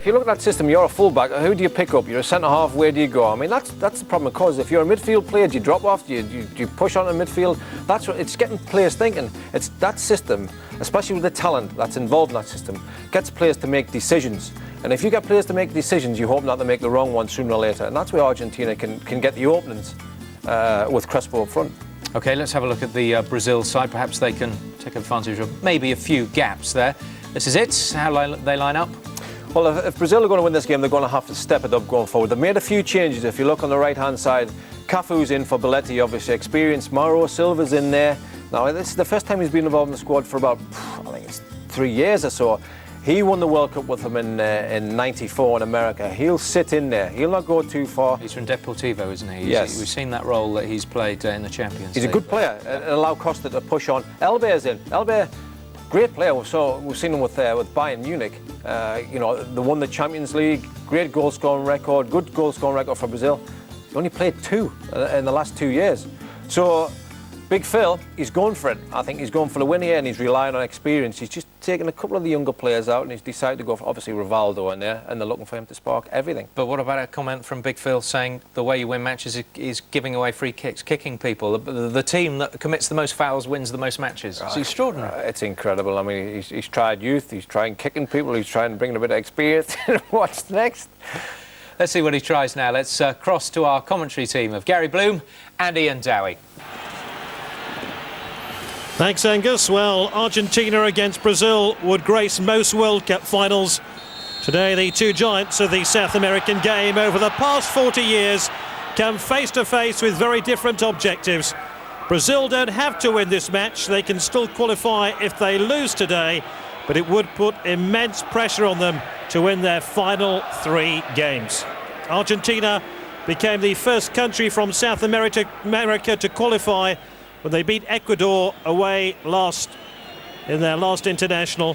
If you look at that system, you're a fullback. Who do you pick up? You're a centre half. Where do you go? I mean, that's the problem. Because if you're a midfield player, do you drop off? Do you push on in midfield? That's what it's getting players thinking. It's that system, especially with the talent that's involved in that system, gets players to make decisions. And if you get players to make decisions, you hope not to make the wrong one sooner or later. And that's where Argentina can get the openings with Crespo up front. OK, let's have a look at the Brazil side. Perhaps they can take advantage of maybe a few gaps there. This is it. How they line up. Well, if Brazil are going to win this game, they're going to have to step it up going forward. They've made a few changes. If you look on the right-hand side, Cafu's in for Belletti, obviously experienced. Mauro Silva's in there. Now, this is the first time he's been involved in the squad for about, I think it's 3 years or so. He won the World Cup with them in '94 in America. He'll sit in there. He'll not go too far. He's from Deportivo, isn't he? Yes. We've seen that role that he's played in the Champions He's League. a good player. It'll allow Costa to push on. Elbe's in. Elbe, great player. We've seen him with Bayern Munich. You know, they won the Champions League. Great goal-scoring record. Good goal-scoring record for Brazil. He only played 2 in the last 2 years. So, Big Phil, he's going for it. I think he's going for the win here, and he's relying on experience. He's just taken a couple of the younger players out, and he's decided to go for, obviously, Rivaldo in there, and they're looking for him to spark everything. But what about a comment from Big Phil saying the way you win matches is giving away free kicks, kicking people? The team that commits the most fouls wins the most matches. It's extraordinary. It's incredible. I mean, he's tried youth, he's trying kicking people, he's trying to bring in a bit of experience. What's next? Let's see what he tries now. Let's cross to our commentary team of Gary Bloom and Ian Dowie. Thanks, Angus. Well, Argentina against Brazil would grace most World Cup finals. Today, the two giants of the South American game over the past 40 years come face to face with very different objectives. Brazil don't have to win this match. They can still qualify if they lose today, but it would put immense pressure on them to win their final 3 games. Argentina became the first country from South America to qualify when they beat Ecuador away in their last international.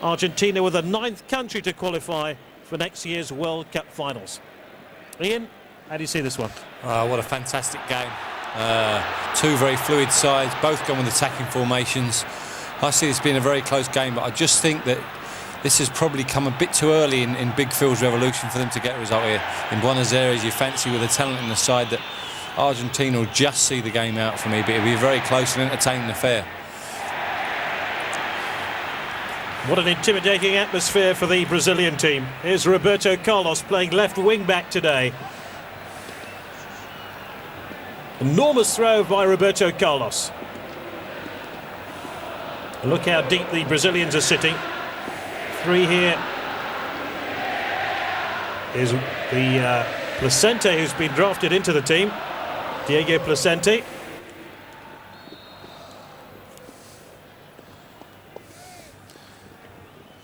Argentina were the 9th country to qualify for next year's World Cup finals. Ian, how do you see this one? What a fantastic game. 2 very fluid sides, both gone with attacking formations. I see this being a very close game, but I just think that this has probably come a bit too early in Big Phil's revolution for them to get a result here. In Buenos Aires, you fancy with the talent in the side that Argentina will just see the game out for me, but it'll be a very close and entertaining affair. What an intimidating atmosphere for the Brazilian team. Here's Roberto Carlos playing left wing back today. Enormous throw by Roberto Carlos. Look how deep the Brazilians are sitting. 3 here is the Placente, who's been drafted into the team. Diego Placente.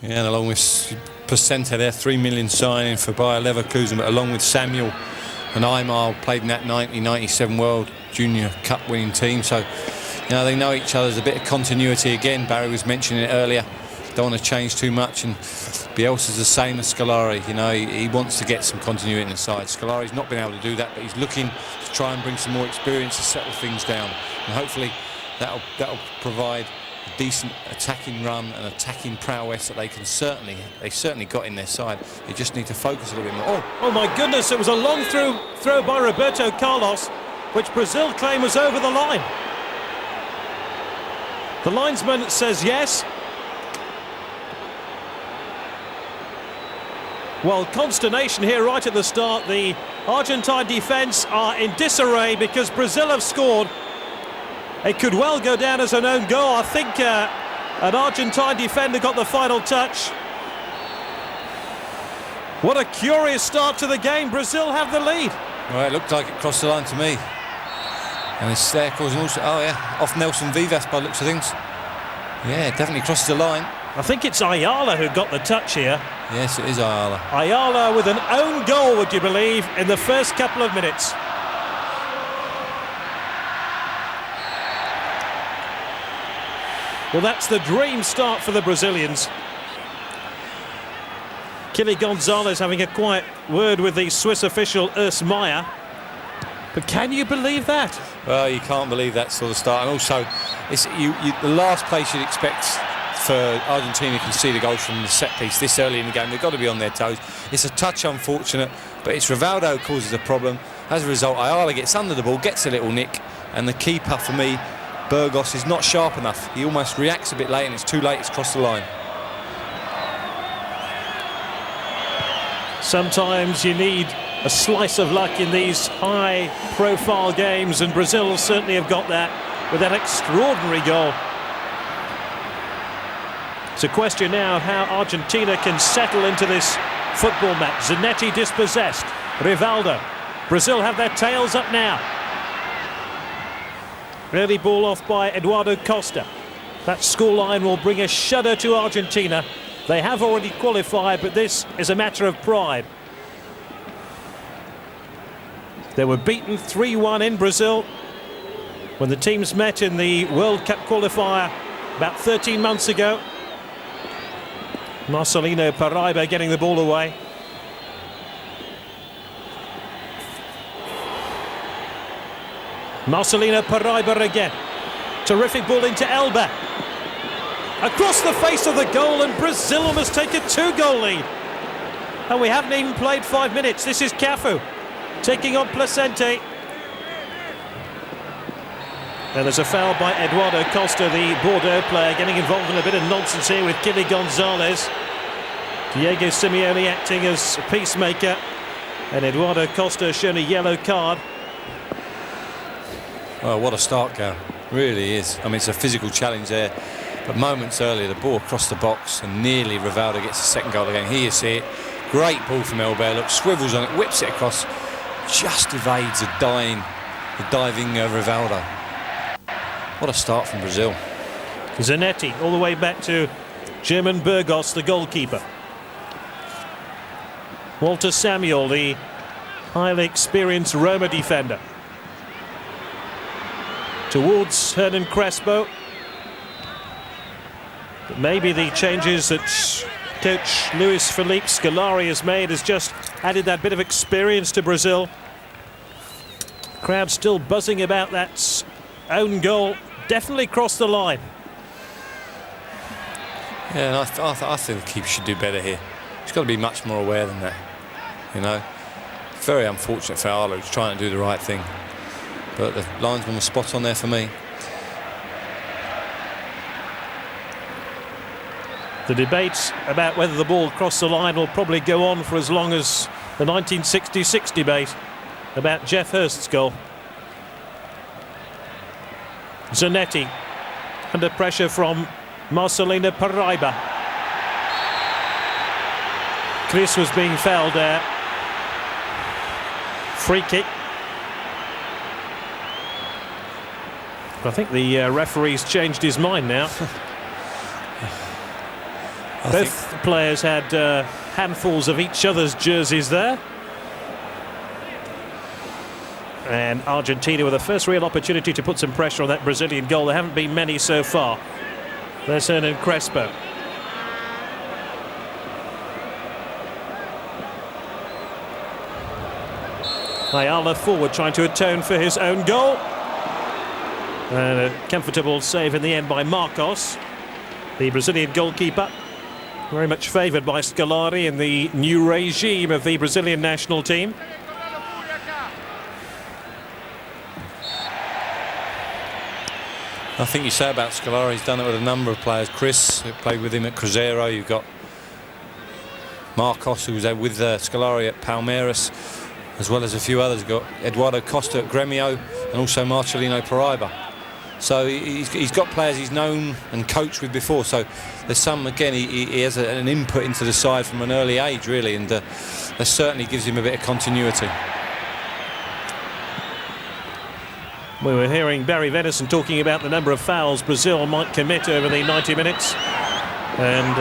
Yeah, and along with Placente there, 3 million signing for Bayer Leverkusen, but along with Samuel and Aimar, played in that 1997 World Junior Cup winning team. So, you know, they know each other. There's a bit of continuity again. Barry was mentioning it earlier. Don't want to change too much, and Bielsa's the same as Scolari. You know, he wants to get some continuity in the side. Scolari's not been able to do that, but he's looking to try and bring some more experience to settle things down, and hopefully that'll provide a decent attacking run and attacking prowess that they certainly got in their side. They just need to focus a little bit more. Oh my goodness, it was a long throw by Roberto Carlos, which Brazil claim was over the line. The linesman says yes. Well, consternation here right at the start. The Argentine defence are in disarray because Brazil have scored. It could well go down as an own goal. I think an Argentine defender got the final touch. What a curious start to the game. Brazil have the lead. Well, it looked like it crossed the line to me. And it's there causing also, oh yeah, off Nelson Vivas by the looks of things. Yeah, it definitely crosses the line. I think it's Ayala who got the touch here. Yes, it is Ayala. Ayala with an own goal, would you believe, in the first couple of minutes. Well, that's the dream start for the Brazilians. Kily González having a quiet word with the Swiss official Urs Meier. But can you believe that? Well, you can't believe that sort of start. And also, it's the last place you'd expect for Argentina can see the goal from the set piece this early in the game. They've got to be on their toes. It's a touch unfortunate, but it's Rivaldo who causes a problem. As a result, Ayala gets under the ball, gets a little nick, and the keeper for me, Burgos, is not sharp enough. He almost reacts a bit late, and it's too late. It's crossed the line. Sometimes you need a slice of luck in these high-profile games, and Brazil certainly have got that with that extraordinary goal. It's a question now of how Argentina can settle into this football match. Zanetti dispossessed. Rivaldo. Brazil have their tails up now. Early ball off by Eduardo Costa. That scoreline will bring a shudder to Argentina. They have already qualified, but this is a matter of pride. They were beaten 3-1 in Brazil when the teams met in the World Cup qualifier about 13 months ago. Marcelino Paraiba getting the ball away. Marcelino Paraiba again. Terrific ball into Elba. Across the face of the goal, and Brazil must take a 2-goal lead. And we haven't even played 5 minutes. This is Cafu taking on Placente. And there's a foul by Eduardo Costa, the Bordeaux player, getting involved in a bit of nonsense here with Kily González. Diego Simeone acting as a peacemaker, and Eduardo Costa shown a yellow card. Well, what a start, Gal. Really is. I mean, it's a physical challenge there. But moments earlier, the ball across the box, and nearly Rivaldo gets the second goal again. Here you see it. Great ball from Elba. Look, swivels on it, whips it across. Just evades the diving Rivaldo. What a start from Brazil. Zanetti all the way back to German Burgos, the goalkeeper. Walter Samuel, the highly experienced Roma defender. Towards Hernan Crespo. But maybe the changes that coach Luis Felipe Scolari has made has just added that bit of experience to Brazil. Crowd still buzzing about that own goal. Definitely crossed the line. Yeah, and I think the keeper should do better here. He's got to be much more aware than that. You know, very unfortunate for Ayala, who's trying to do the right thing. But the linesman was spot on there for me. The debate about whether the ball crossed the line will probably go on for as long as the 1966 debate about Jeff Hurst's goal. Zanetti under pressure from Marcelino Paraiba. Chris was being fouled there. Free kick. I think the referee's changed his mind now. Both players had handfuls of each other's jerseys there. And Argentina with the first real opportunity to put some pressure on that Brazilian goal. There haven't been many so far. There's Hernan Crespo. Ayala forward trying to atone for his own goal. And a comfortable save in the end by Marcos, the Brazilian goalkeeper. Very much favoured by Scolari in the new regime of the Brazilian national team. I think you say about Scolari, he's done it with a number of players. Chris, who played with him at Cruzeiro. You've got Marcos, who was there with Scolari at Palmeiras, as well as a few others. You've got Eduardo Costa at Grêmio, and also Marcelino Paraiba. So he's got players he's known and coached with before. So there's some, again, he has an input into the side from an early age, really, and that certainly gives him a bit of continuity. We were hearing Barry Venison talking about the number of fouls Brazil might commit over the 90 minutes. And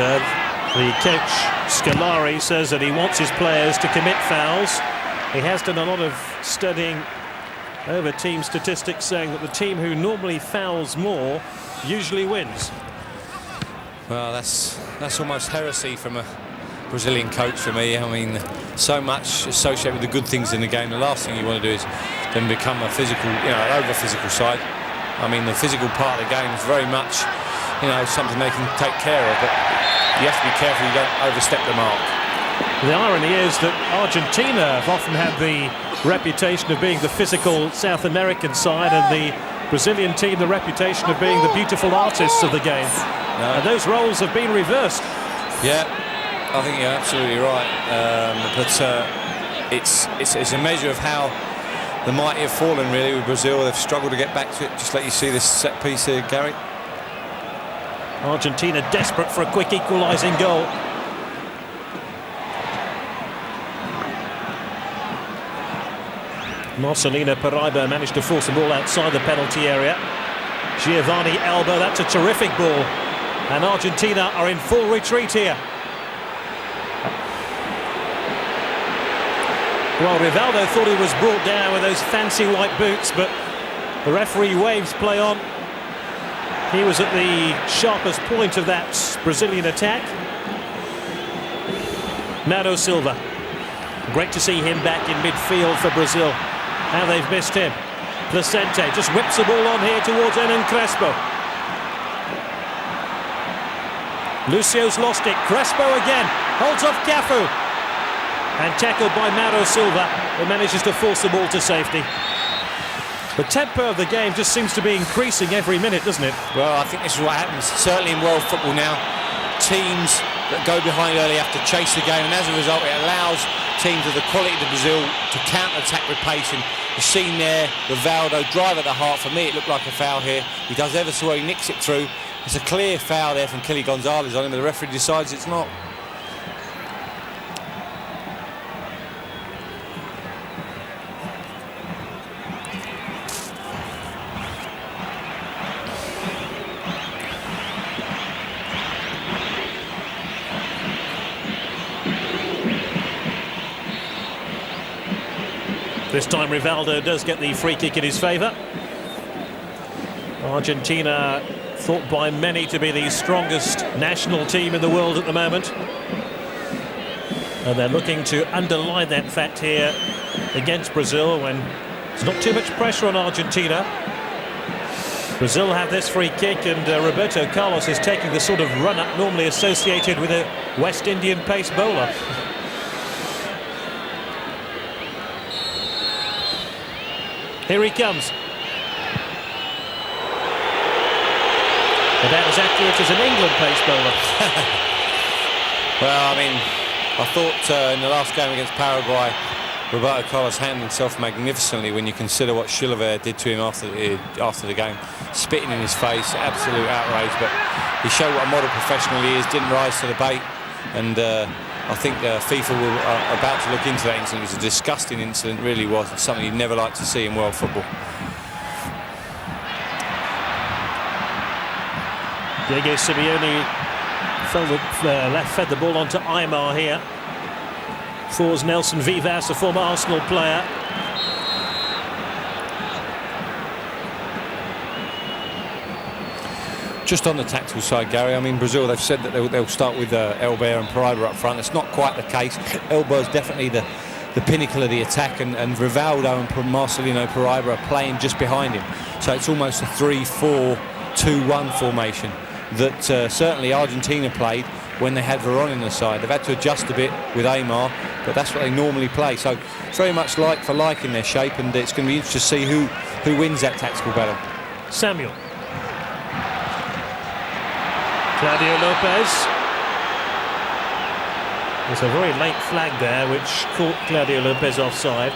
the coach, Scolari, says that he wants his players to commit fouls. He has done a lot of studying over team statistics, saying that the team who normally fouls more usually wins. Well, that's almost heresy from a Brazilian coach for me. I mean, so much associated with the good things in the game. The last thing you want to do is then become a physical, over physical side. I mean, the physical part of the game is very much, you know, something they can take care of. But you have to be careful you don't overstep the mark. The irony is that Argentina have often had the reputation of being the physical South American side, and the Brazilian team the reputation of being the beautiful artists of the game. No. And those roles have been reversed. Yeah, I think you're absolutely right. It's a measure of how the mighty have fallen, really, with Brazil. They've struggled to get back to it. Just let you see this set piece here, Gary. Argentina desperate for a quick equalising goal. Marcelino Paraiba managed to force the ball outside the penalty area. Giovanni Elba, that's a terrific ball. And Argentina are in full retreat here. Well, Rivaldo thought he was brought down with those fancy white boots, but the referee waves play on. He was at the sharpest point of that Brazilian attack. Nado Silva. Great to see him back in midfield for Brazil. Now they've missed him. Placente just whips the ball on here towards Hernan Crespo. Lucio's lost it. Crespo again. Holds off Cafu. And tackled by Nado Silva, who manages to force the ball to safety. The tempo of the game just seems to be increasing every minute, doesn't it? Well, I think this is what happens, certainly in world football now. Teams that go behind early have to chase the game, and as a result it allows teams of the quality of Brazil to counter-attack with pace. And you've seen there Rivaldo drive at the heart. For me it looked like a foul here. He does ever so well, he nicks it through. It's a clear foul there from Kily González on him, but the referee decides it's not. This time Rivaldo does get the free kick in his favour. Argentina thought by many to be the strongest national team in the world at the moment. And they're looking to underline that fact here against Brazil when there's not too much pressure on Argentina. Brazil have this free kick, and Roberto Carlos is taking the sort of run-up normally associated with a West Indian pace bowler. Here he comes. About as accurate as an England pace bowler. Well, I mean, I thought in the last game against Paraguay, Roberto Carlos handled himself magnificently when you consider what Chilavert did to him after the game. Spitting in his face, absolute outrage, but he showed what a model professional he is, didn't rise to the bait, and I think FIFA were about to look into that incident. It was a disgusting incident, really was. It's something you'd never like to see in world football. Diego Simeone fed the ball onto Aimar here. Fours Nelson Vivas, a former Arsenal player. Just on the tactical side, Gary, I mean, Brazil, they've said that they'll start with Elba and Paraiba up front. It's not quite the case. Elba's definitely the pinnacle of the attack, and Rivaldo and Marcelino Paraiba are playing just behind him. So it's almost a 3-4-2-1 formation that certainly Argentina played when they had Veron in the side. They've had to adjust a bit with Aimar, but that's what they normally play. So it's very much like for like in their shape, and it's going to be interesting to see who wins that tactical battle. Samuel. Claudio Lopez. There's a very late flag there which caught Claudio Lopez offside.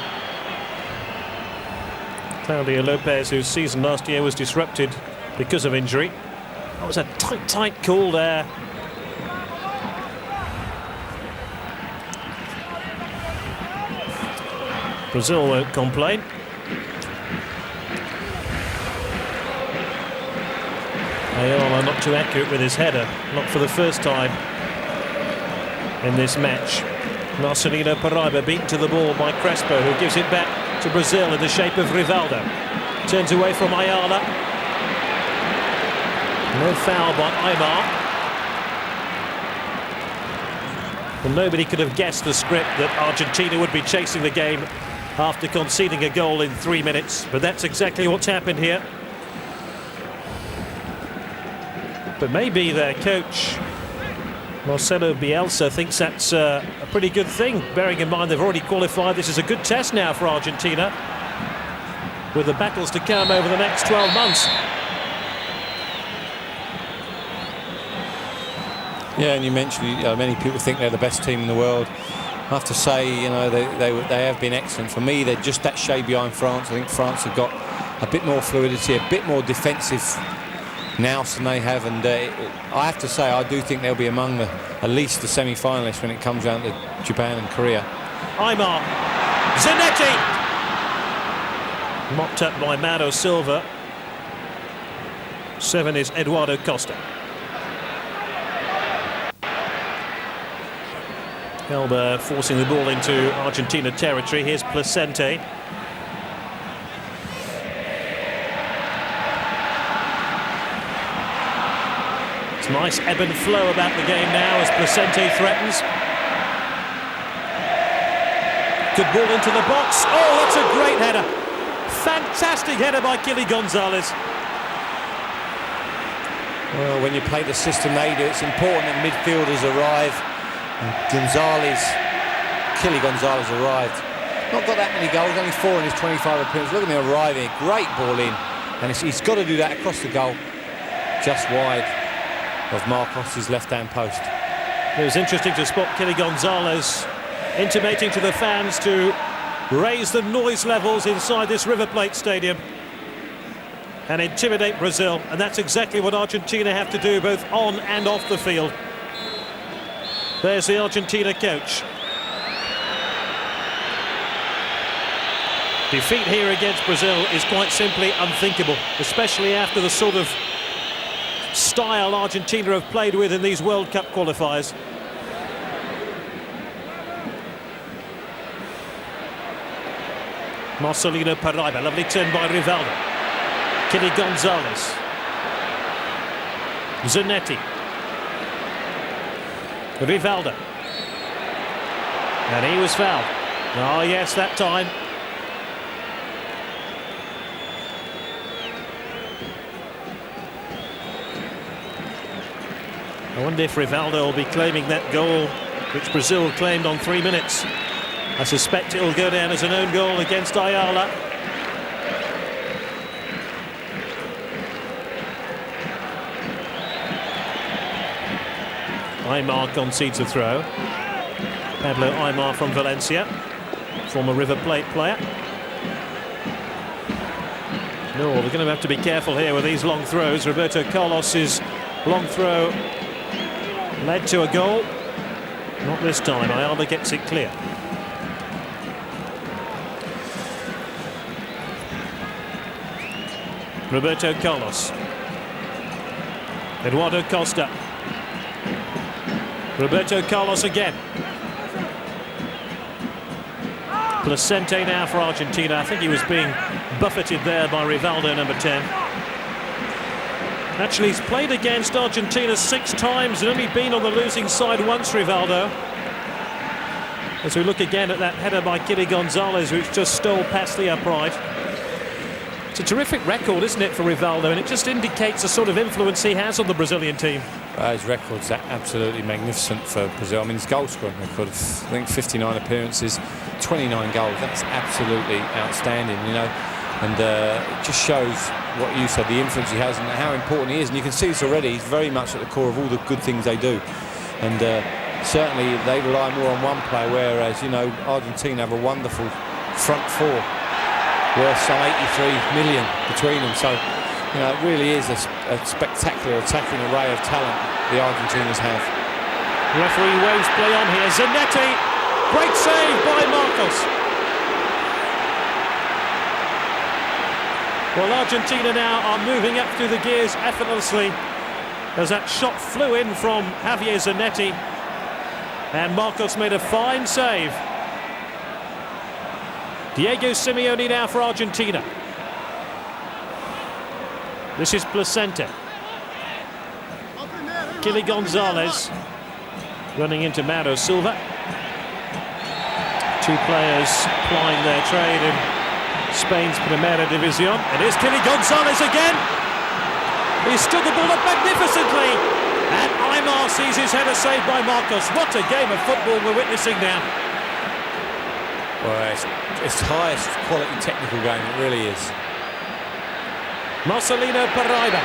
Claudio Lopez, whose season last year was disrupted because of injury. That was a tight call there. Brazil won't complain. Ayala not too accurate with his header, not for the first time in this match. Marcelino Paraiba beaten to the ball by Crespo, who gives it back to Brazil in the shape of Rivaldo. Turns away from Ayala. No foul by Aimar. Well, nobody could have guessed the script that Argentina would be chasing the game after conceding a goal in 3 minutes, but that's exactly what's happened here. But maybe their coach, Marcelo Bielsa, thinks that's a pretty good thing, bearing in mind they've already qualified. This is a good test now for Argentina, with the battles to come over the next 12 months. Yeah, and you mentioned many people think they're the best team in the world. I have to say, they have been excellent. For me, they're just that shade behind France. I think France have got a bit more fluidity, a bit more defensive nous than they have, and I have to say I do think they'll be among at least the semi-finalists when it comes down to Japan and Korea. Aimar, Zanetti, mopped up by Mauro Silva. 7 is Eduardo Costa. Elba forcing the ball into Argentina territory. Here's Placente. It's nice ebb and flow about the game now as Placente threatens. Good ball into the box. Oh, that's a great header. Fantastic header by Kily González. Well, when you play the system they do, it's important that midfielders arrive. And Kily González arrived. Not got that many goals, only 4 in his 25 appearances. Look at him arriving, great ball in. And he's got to do that across the goal, just wide of Marcos' left-hand post. It was interesting to spot Kily González intimating to the fans to raise the noise levels inside this River Plate stadium and intimidate Brazil. And that's exactly what Argentina have to do, both on and off the field. There's the Argentina coach. Defeat here against Brazil is quite simply unthinkable, especially after the sort of style Argentina have played with in these World Cup qualifiers. Marcelino Paraiba, lovely turn by Rivaldo. Kily González. Zanetti. Rivaldo. And he was fouled. Oh yes, that time. I wonder if Rivaldo will be claiming that goal which Brazil claimed on 3 minutes. I suspect it will go down as an own goal against Ayala. Aimar concedes a throw. Pablo Aimar from Valencia, former River Plate player. No, we're going to have to be careful here with these long throws. Roberto Carlos's long throw led to a goal. Not this time. Ayala gets it clear. Roberto Carlos. Eduardo Costa. Roberto Carlos again. Placente now for Argentina. I think he was being buffeted there by Rivaldo, number 10. Actually, he's played against Argentina 6 times and only been on the losing side once, Rivaldo. As we look again at that header by Kily González, which just stole past the upright. It's a terrific record, isn't it, for Rivaldo, and it just indicates the sort of influence he has on the Brazilian team. His record's absolutely magnificent for Brazil. I mean, his goal scoring record of, I think, 59 appearances, 29 goals. That's absolutely outstanding, you know. And it just shows what you said, the influence he has and how important he is. And you can see this already. He's very much at the core of all the good things they do. And certainly they rely more on one player, whereas, you know, Argentina have a wonderful front four worth some 83 million between them. So, you know, it really is a spectacular attacking array of talent the Argentinians have. Referee waves play on here. Zanetti, great save by Marcos. Well, Argentina now are moving up through the gears effortlessly as that shot flew in from Javier Zanetti and Marcos made a fine save. Diego Simeone now for Argentina. This is Placente. Kily González running into Mauro Silva. 2 players plying their trade in Spain's Primera División. It is Kily González again. He stood the ball up magnificently. And Aimar sees his header saved by Marcos. What a game of football we're witnessing now. Well, it's highest quality technical game, it really is. Marcelino Paraiba.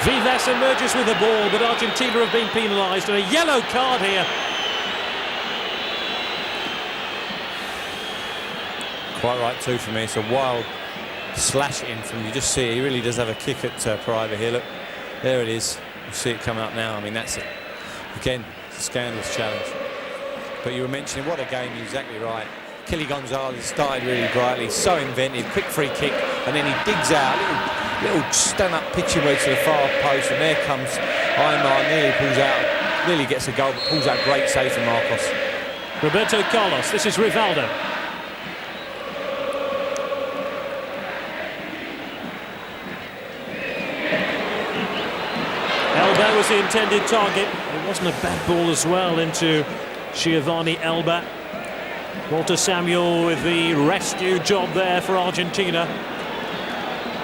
Vivas emerges with the ball, but Argentina have been penalised, and a yellow card here. Quite right too for me. It's a wild slash in from, you just see it. He really does have a kick at Paraiba here. Look, there it is. You see it come up now. I mean, that's it. Again, it's a scandalous challenge. But you were mentioning what a game. You're exactly right. Kily González started really brightly, so inventive, quick free kick, and then he digs out, little stand-up pitching way to the far post, and there comes Aimar, nearly pulls out, nearly gets a goal, but pulls out great save from Marcos. Roberto Carlos, this is Rivaldo. Elba was the intended target. It wasn't a bad ball as well into Giovanni Elba. Walter Samuel with the rescue job there for Argentina.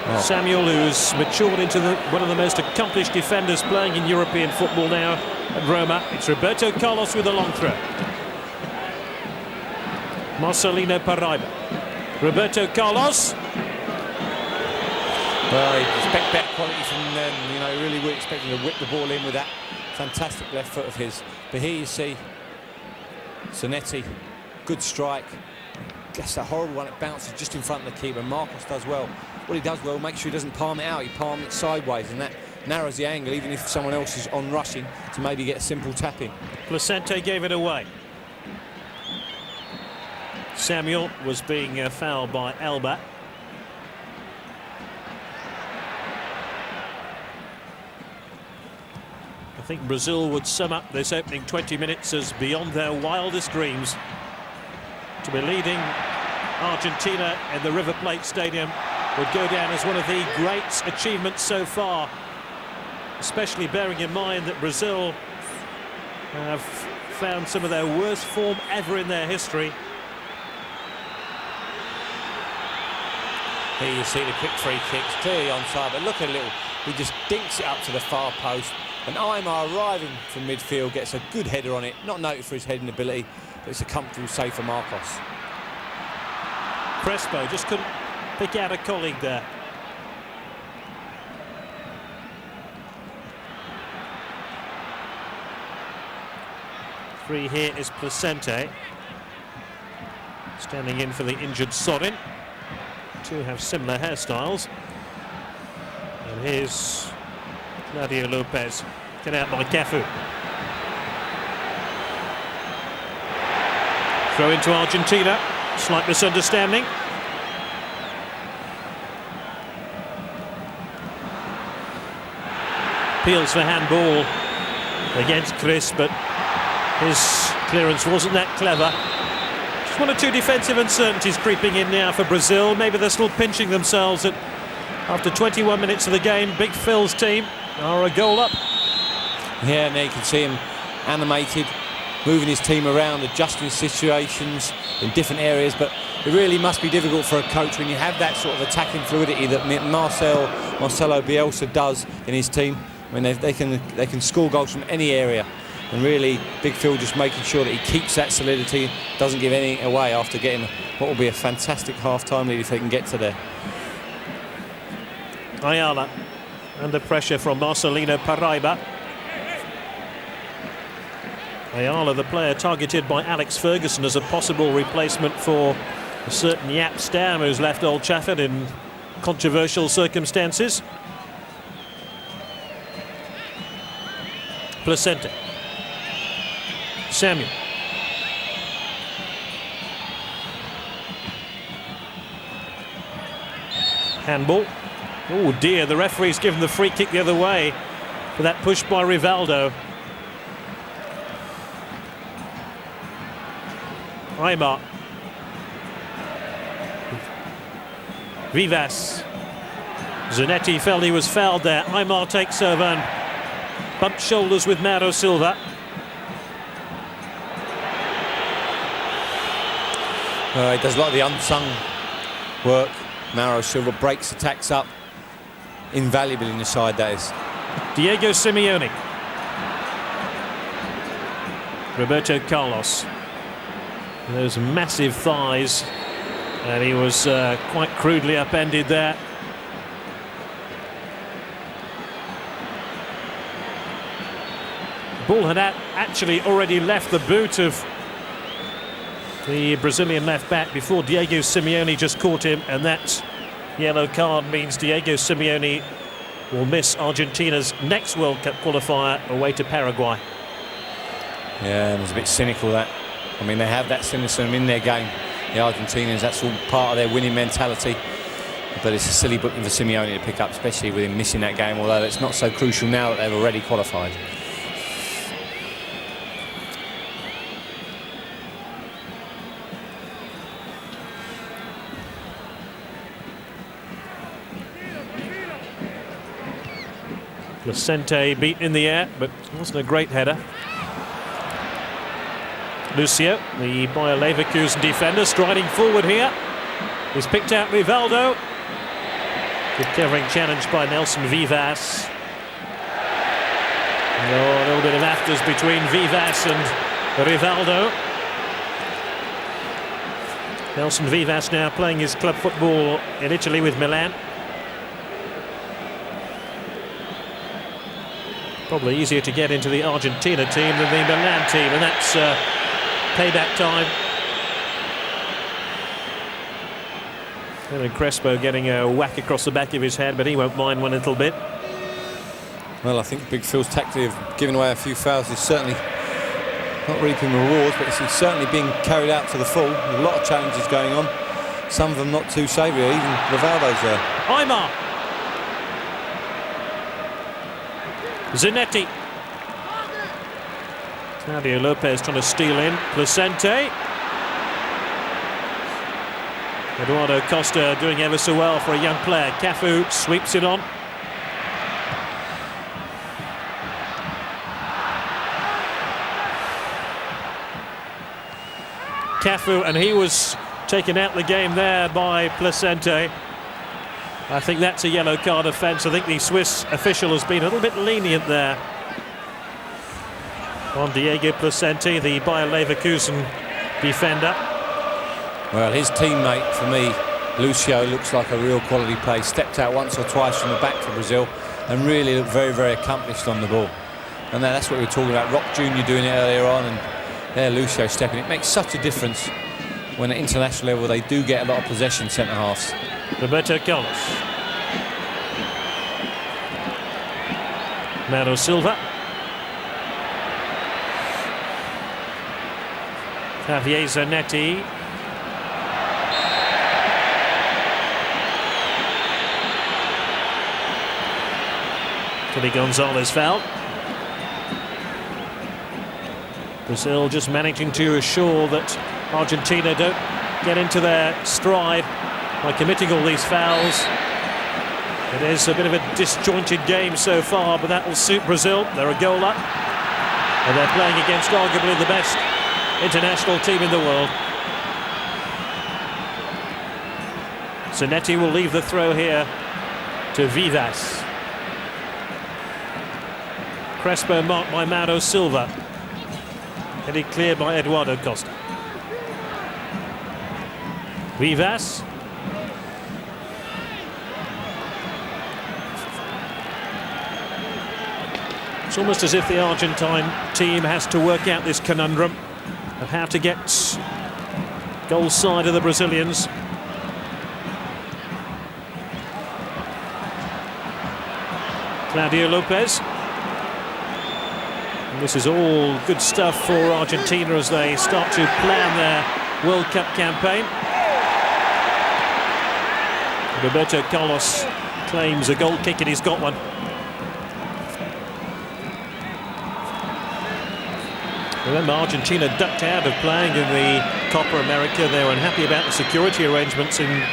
Oh. Samuel, who's matured into one of the most accomplished defenders playing in European football now at Roma. It's Roberto Carlos with a long throw. Marcelino Paraiba. Roberto Carlos. Well, you expect better quality from them. You know, really we're expecting to whip the ball in with that fantastic left foot of his. But here you see Zanetti, good strike. Gets that horrible one, it bounces just in front of the keeper. Marcos does well. What he does well, make sure he doesn't palm it out. He palms it sideways, and that narrows the angle, even if someone else is on rushing, to maybe get a simple tap in. Placente gave it away. Samuel was being fouled by Elba. I think Brazil would sum up this opening 20 minutes as beyond their wildest dreams. To be leading Argentina in the River Plate Stadium would go down as one of the great achievements so far, especially bearing in mind that Brazil have found some of their worst form ever in their history. Here you see the quick free kicks, clearly onside, but look at he just dinks it up to the far post, and Aimar arriving from midfield gets a good header on it, not noted for his heading ability, but it's a comfortable save for Marcos. Crespo just couldn't pick out a colleague there. Free here is Placente, standing in for the injured Sorin. Two have similar hairstyles. And here's Claudio Lopez, get out by Cafu. Throw into Argentina, slight misunderstanding. Appeals for handball against Chris, but his clearance wasn't that clever. Just one or two defensive uncertainties creeping in now for Brazil. Maybe they're still pinching themselves after 21 minutes of the game. Big Phil's team are a goal up. Yeah, now you can see him animated, moving his team around, adjusting situations in different areas, but it really must be difficult for a coach when you have that sort of attacking fluidity that Marcelo Bielsa does in his team. I mean, they can score goals from any area, and really Big Phil just making sure that he keeps that solidity, doesn't give anything away after getting what will be a fantastic half-time lead if they can get to there. Ayala under pressure from Marcelino Paraiba. Ayala, the player targeted by Alex Ferguson as a possible replacement for a certain Jaap Stam, who's left Old Trafford in controversial circumstances. Placente. Samuel. Handball. Oh dear, the referee's given the free kick the other way for that push by Rivaldo. Aimar. Vivas. Zanetti felt he was fouled there. Aimar takes over and bumped shoulders with Mauro Silva. He does a lot of the unsung work. Mauro Silva breaks attacks up. invaluable in the side, that is. Diego Simeone. Roberto Carlos. Those massive thighs, and he was quite crudely upended there. The ball had actually already left the boot of the Brazilian left back before Diego Simeone just caught him, and that yellow card means Diego Simeone will miss Argentina's next World Cup qualifier away to Paraguay. Yeah, and it was a bit cynical, that. I mean, they have that cynicism in their game, the Argentinians. That's all part of their winning mentality. But it's a silly booking for Simeone to pick up, especially with him missing that game, although it's not so crucial now that they've already qualified. Placente beaten in the air, but it wasn't a great header. Lucio, the Bayer Leverkusen defender, striding forward here. He's picked out Rivaldo. Good covering challenge by Nelson Vivas. A little bit of afters between Vivas and Rivaldo. Nelson Vivas now playing his club football in Italy with Milan. Probably easier to get into the Argentina team than the Milan team, and that's payback time. And then Crespo getting a whack across the back of his head, but he won't mind one little bit. Well, I think Big Phil's tactic of giving away a few fouls is certainly not reaping rewards, but it's certainly being carried out to the full. There's a lot of challenges going on. Some of them not too savoury. Even Rivaldo's there. Aimar. Zanetti. Claudio Lopez trying to steal in. Placente. Eduardo Costa doing ever so well for a young player. Cafu sweeps it on. Cafu, and he was taken out of the game there by Placente. I think that's a yellow card offence. I think the Swiss official has been a little bit lenient there on Diego Placente, the Bayer Leverkusen defender. Well, his teammate, for me, Lucio, looks like a real quality play. Stepped out once or twice from the back for Brazil and really looked very, very accomplished on the ball. And that's what we were talking about. Rock Jr. doing it earlier on, and there Lucio stepping. It makes such a difference when at international level they do get a lot of possession, centre-halves. Roberto Carlos. Mano Silva. Javier Zanetti. Kily González foul. Brazil just managing to assure that Argentina don't get into their stride by committing all these fouls. It is a bit of a disjointed game so far, but that will suit Brazil. They're a goal up, and they're playing against arguably the best international team in the world. Zanetti will leave the throw here to Vivas. Crespo marked by Mano Silva. Headed clear by Eduardo Costa. Vivas. It's almost as if the Argentine team has to work out this conundrum of how to get goal side of the Brazilians. Claudio Lopez. And this is all good stuff for Argentina as they start to plan their World Cup campaign. Roberto Carlos claims a goal kick, and he's got one. Remember, Argentina ducked out of playing in the Copa America. They were unhappy about the security arrangements in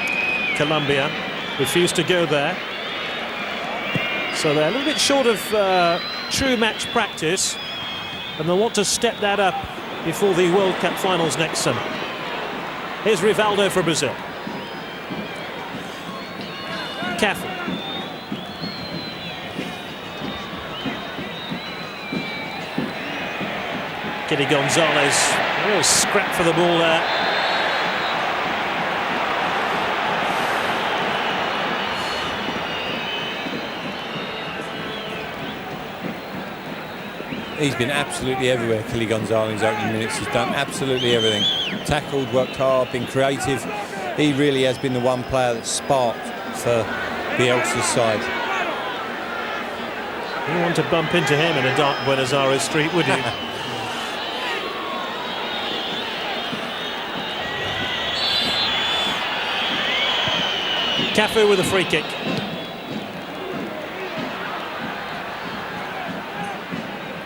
Colombia, refused to go there. So they're a little bit short of true match practice, and they'll want to step that up before the World Cup finals next summer. Here's Rivaldo for Brazil. Cafu. Kily González, a real scrap for the ball there. He's been absolutely everywhere, Kily González, in his opening minutes. He's done absolutely everything. Tackled, worked hard, been creative. He really has been the one player that's sparked for Bielsa's side. You want to bump into him in a dark Buenos Aires street, would you? Cafu with a free kick.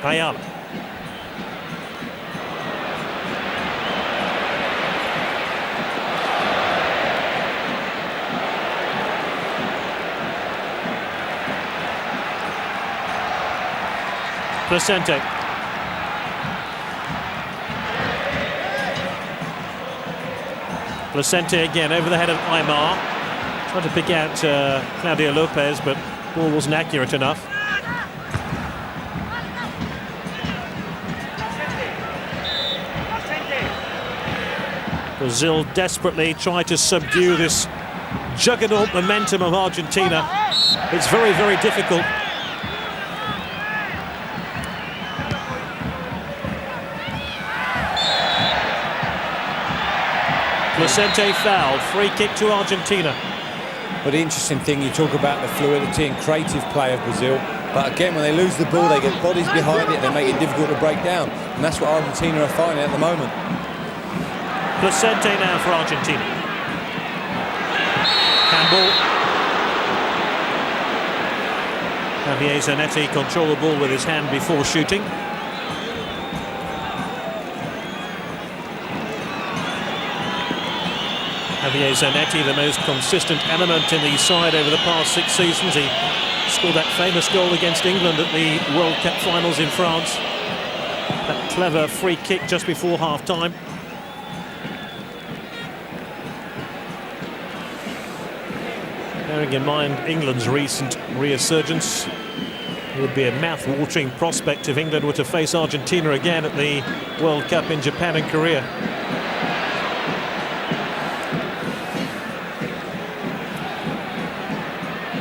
Ayala. Placente. Placente again over the head of Aimar. Tried to pick out Claudio Lopez, but ball wasn't accurate enough. Brazil desperately try to subdue this juggernaut momentum of Argentina. It's very, very difficult. Placente fouled, free kick to Argentina. But the interesting thing, you talk about the fluidity and creative play of Brazil, but again, when they lose the ball, they get bodies behind it, they make it difficult to break down, and that's what Argentina are finding at the moment. Placente now for Argentina. Handball. Javier Zanetti control the ball with his hand before shooting. Javier Zanetti, the most consistent element in the side over the past 6 seasons. He scored that famous goal against England at the World Cup finals in France. That clever free kick just before half-time. Bearing in mind England's recent resurgence, it would be a mouth-watering prospect if England were to face Argentina again at the World Cup in Japan and Korea.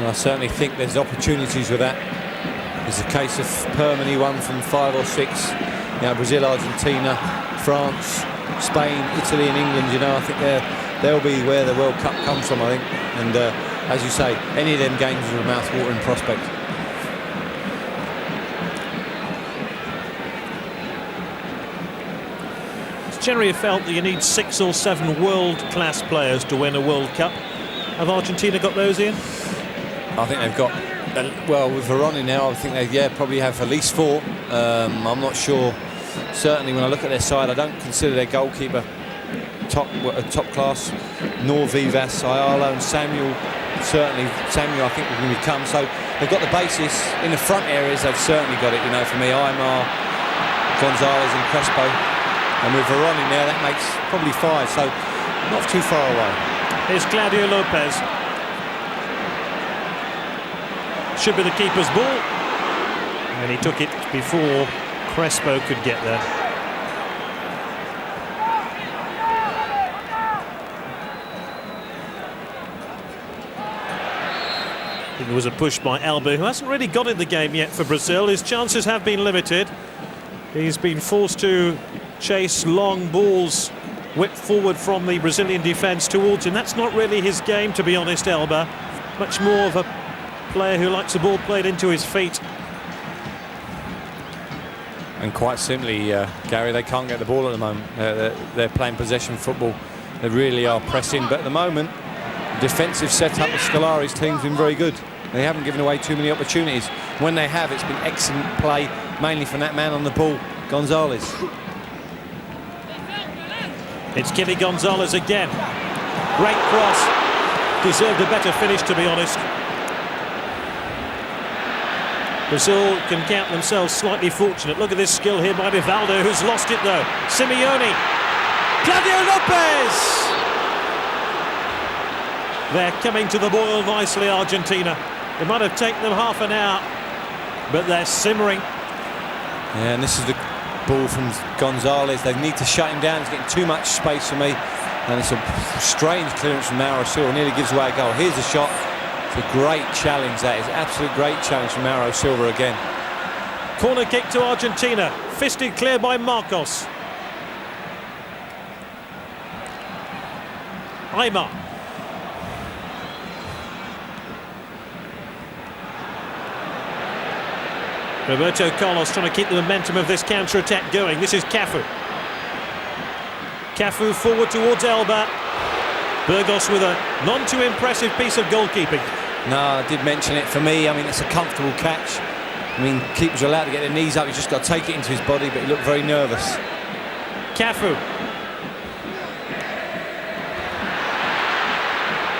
I certainly think there's opportunities with that. It's a case of permanently one from 5 or 6. You know, Brazil, Argentina, France, Spain, Italy and England, you know, I think they'll be where the World Cup comes from, I think. And as you say, any of them games are a mouth-watering prospect. It's generally felt that you need 6 or 7 world-class players to win a World Cup. Have Argentina got those, Ian? I think they've got, well, with Veroni now, I think they probably have at least 4. I'm not sure. Certainly when I look at their side, I don't consider their goalkeeper top class, nor Vivas, Ayala and Samuel. Certainly Samuel, I think, will become. So they've got the basis. In the front areas, they've certainly got it, you know, for me. Aimar, González and Crespo. And with Veroni now, that makes probably 5, so not too far away. Here's Claudio Lopez. Should be the keeper's ball, and he took it before Crespo could get there. I think it was a push by Alba, who hasn't really got in the game yet for Brazil. His chances have been limited. He's been forced to chase long balls whipped forward from the Brazilian defence towards him. That's not really his game, to be honest, Alba. Much more of a player who likes the ball played into his feet. And quite simply, Gary, they can't get the ball at the moment. They're playing possession football. They really are pressing, but at the moment, the defensive setup of Scolari's team's been very good. They haven't given away too many opportunities. When they have, it's been excellent play, mainly from that man on the ball, González. It's Kily González again. Great cross. Deserved a better finish, to be honest. Brazil can count themselves slightly fortunate. Look at this skill here by Rivaldo, who's lost it though. Simeone. Claudio Lopez! They're coming to the boil nicely, Argentina. It might have taken them half an hour, but they're simmering. Yeah, and this is ball from González. They need to shut him down. He's getting too much space for me. And it's a strange clearance from Marcelo. Nearly gives away a goal. Here's the shot. It's a great challenge, that is. Absolute great challenge from Marcelo again. Corner kick to Argentina. Fisted clear by Marcos. Aimar. Roberto Carlos trying to keep the momentum of this counter-attack going. This is Cafu. Cafu forward towards Elba. Burgos with a none too impressive piece of goalkeeping. No, I did mention it. For me, I mean, it's a comfortable catch. I mean, keepers are allowed to get their knees up. He's just got to take it into his body, but he looked very nervous. Cafu.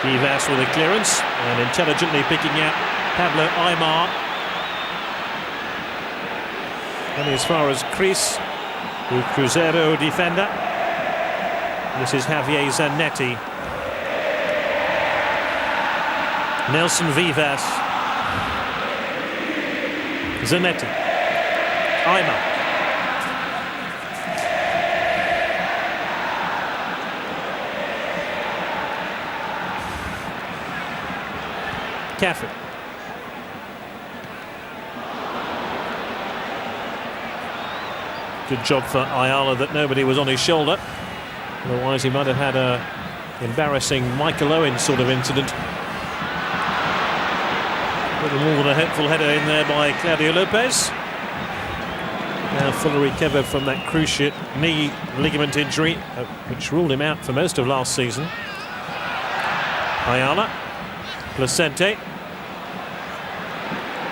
Vivas with a clearance and intelligently picking out Pablo Aimar. Only as far as Cris, the Cruzeiro defender. This is Javier Zanetti. Nelson Vivas. Zanetti. Aimar. Cafu. Good job for Ayala that nobody was on his shoulder. Otherwise he might have had a embarrassing Michael Owen sort of incident. Little more than a hopeful header in there by Claudio Lopez. Now fully recovered from that cruciate knee ligament injury, which ruled him out for most of last season. Ayala. Placente.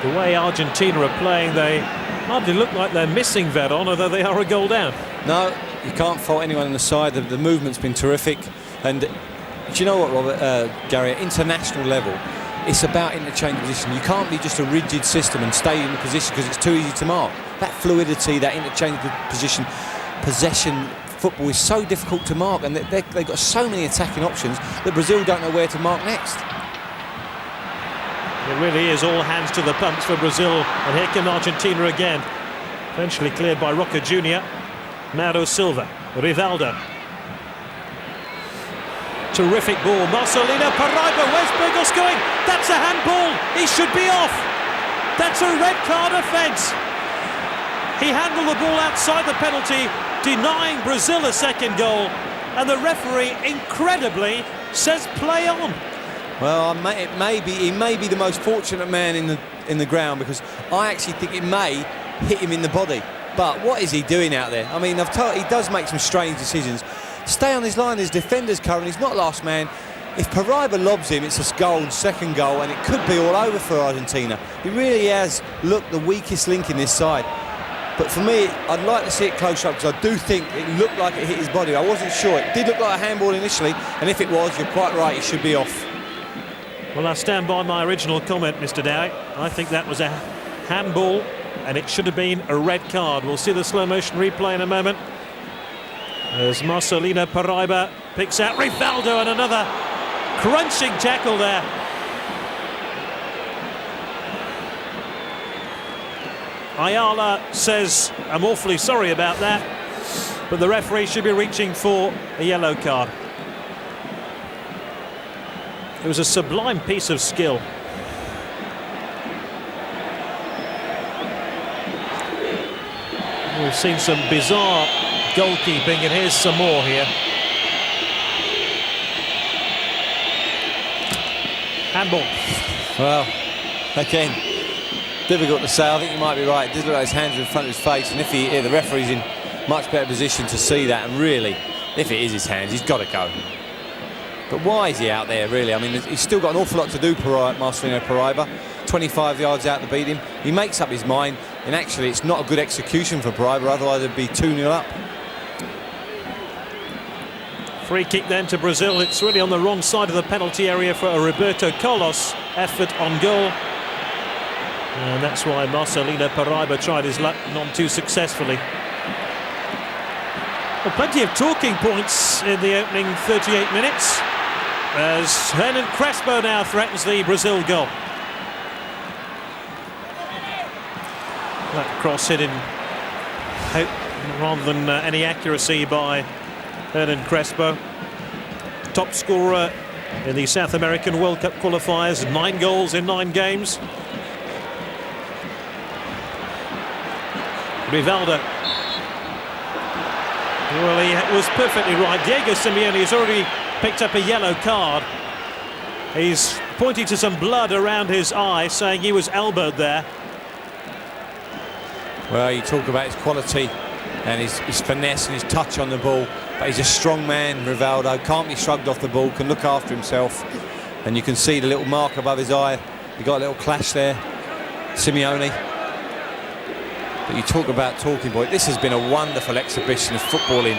The way Argentina are playing, they hardly look like they're missing Veron, although they are a goal down. No, you can't fault anyone on the side. The movement's been terrific. And do you know what, Robert, Gary, at international level, it's about interchange position. You can't be just a rigid system and stay in the position because it's too easy to mark. That fluidity, that interchange position, possession football is so difficult to mark, and they've got so many attacking options that Brazil don't know where to mark next. It really is all hands to the pumps for Brazil, and here come Argentina again. Eventually cleared by Roca Jr. Mauro Silva, Rivaldo. Terrific ball, Marcelino Paraiba, where's Burgos going? That's a handball, he should be off. That's a red card offence. He handled the ball outside the penalty, denying Brazil a second goal, and the referee, incredibly, says play on. Well, he may be the most fortunate man in the ground, because I actually think it may hit him in the body. But what is he doing out there? I mean, he does make some strange decisions. Stay on his line, his defender's current, he's not last man. If Paraiba lobs him, it's a goal, second goal, and it could be all over for Argentina. He really has looked the weakest link in this side. But for me, I'd like to see it close up, because I do think it looked like it hit his body. I wasn't sure. It did look like a handball initially, and if it was, you're quite right, it should be off. Well, I stand by my original comment, Mr. Dowie. I think that was a handball, and it should have been a red card. We'll see the slow motion replay in a moment. As Marcelino Paraiba picks out Rivaldo, and another crunching tackle there. Ayala says, I'm awfully sorry about that, but the referee should be reaching for a yellow card. It was a sublime piece of skill. We've seen some bizarre goalkeeping, and here's some more here. Handball. Well, again, difficult to say. I think you might be right. It did look like his hands were in front of his face, and if the referee's in much better position to see that, and really, if it is his hands, he's got to go. But why is he out there, really? I mean, he's still got an awful lot to do, Marcelino Paraiba. 25 yards out to beat him. He makes up his mind, and actually it's not a good execution for Paraiba, otherwise it'd be 2-0 up. Free kick then to Brazil. It's really on the wrong side of the penalty area for a Roberto Carlos effort on goal. And that's why Marcelino Paraiba tried his luck, none too successfully. Well, plenty of talking points in the opening 38 minutes, as Hernan Crespo now threatens the Brazil goal. That cross hit in rather than any accuracy by Hernan Crespo. Top scorer in the South American World Cup qualifiers, 9 goals in 9 games. Rivaldo. Well, he was perfectly right. Diego Simeone has already picked up a yellow card. He's pointing to some blood around his eye, saying he was elbowed there. Well, you talk about his quality and his finesse and his touch on the ball, but he's a strong man, Rivaldo. Can't be shrugged off the ball, can look after himself. And you can see the little mark above his eye. He got a little clash there, Simeone. But you talk about talking point. This has been a wonderful exhibition of footballing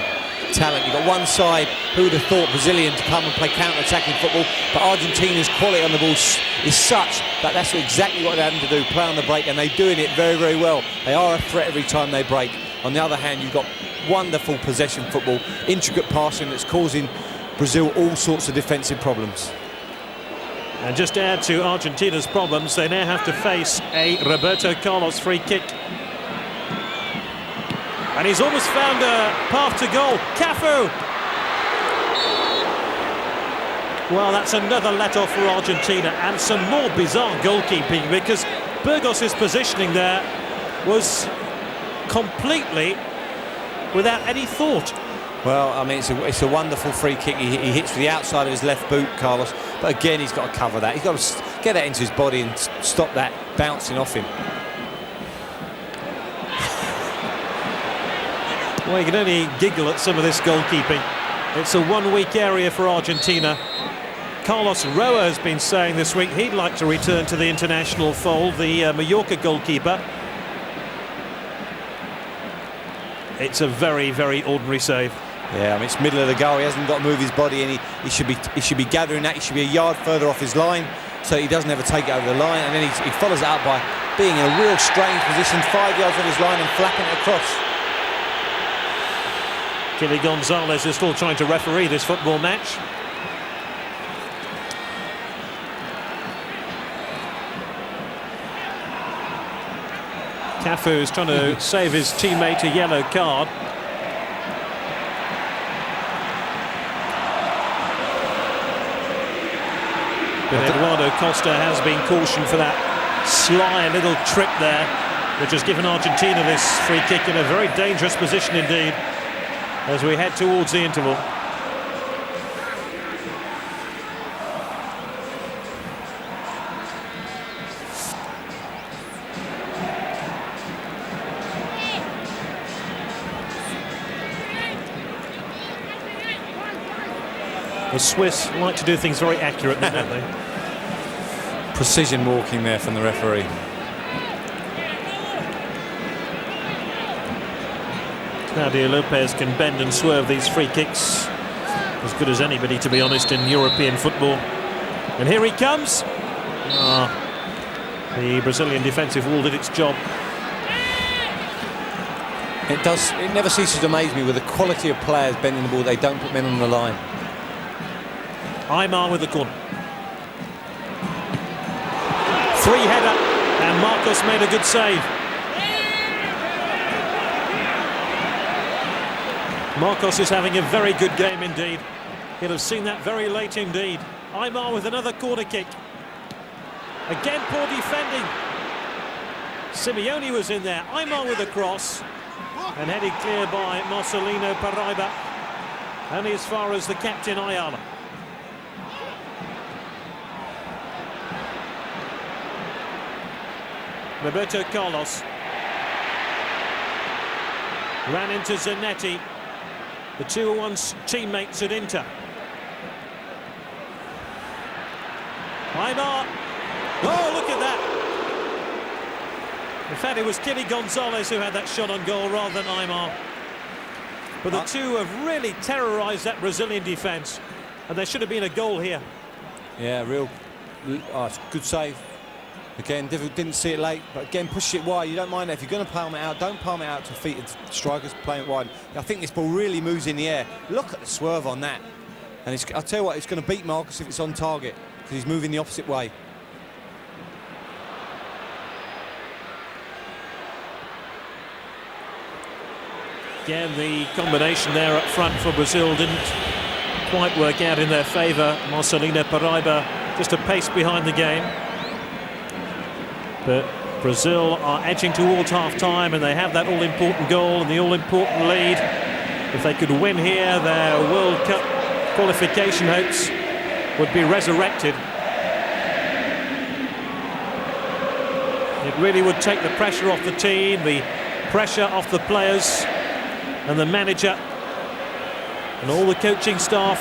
talent. You've got one side, who would have thought Brazilian to come and play counter-attacking football, but Argentina's quality on the ball is such that that's exactly what they're having to do, play on the break, and they're doing it very, very well. They are a threat every time they break. On the other hand, you've got wonderful possession football, intricate passing that's causing Brazil all sorts of defensive problems. And just to add to Argentina's problems, they now have to face a Roberto Carlos free kick. And he's almost found a path to goal. Cafu! Well, that's another let-off for Argentina, and some more bizarre goalkeeping, because Burgos' positioning there was completely without any thought. Well, I mean, it's a wonderful free kick. He hits with the outside of his left boot, Carlos. But again, he's got to cover that. He's got to get that into his body and stop that bouncing off him. Well, you can only giggle at some of this goalkeeping. It's a one-week area for Argentina. Carlos Roa has been saying this week he'd like to return to the international fold, the Mallorca goalkeeper. It's a very, very ordinary save. Yeah, I mean, it's middle of the goal. He hasn't got to move his body, and he should be gathering that. He should be a yard further off his line, so he doesn't ever take it over the line. And then he follows it up by being in a real strange position, 5 yards off his line and flapping it across. Kily González is still trying to referee this football match. Cafu is trying to save his teammate a yellow card. But Eduardo Costa has been cautioned for that sly little trick there, which has given Argentina this free kick in a very dangerous position indeed as we head towards the interval. The Swiss like to do things very accurately, don't they? Precision walking there from the referee. Claudio Lopez can bend and swerve these free kicks as good as anybody, to be honest, in European football. And here he comes. The Brazilian defensive wall did its job. It never ceases to amaze me with the quality of players bending the ball. They don't put men on the line. Aimar with the corner. Free header, and Marcos made a good save. Marcos is having a very good game indeed. He'll have seen that very late indeed. Aimar with another corner kick. Again, poor defending. Simeone was in there. Aimar with a cross. And headed clear by Marcelino Paraiba. Only as far as the captain, Ayala. Roberto Carlos. Ran into Zanetti. The two were once teammates at Inter. Aimar. Oh, look at that. In fact, it was Kily González who had that shot on goal rather than Aimar. But the two have really terrorised that Brazilian defence. And there should have been a goal here. Yeah, it's a good save. Again, didn't see it late, but again, push it wide. You don't mind that. If you're going to palm it out, don't palm it out to defeated strikers playing it wide. I think this ball really moves in the air. Look at the swerve on that. And I'll tell you what, it's going to beat Marcus if it's on target, because he's moving the opposite way. Again, the combination there up front for Brazil didn't quite work out in their favour. Marcelino Paraiba just a pace behind the game. But Brazil are edging towards half-time, and they have that all-important goal and the all-important lead. If they could win here, their World Cup qualification hopes would be resurrected. It really would take the pressure off the team, the pressure off the players and the manager and all the coaching staff.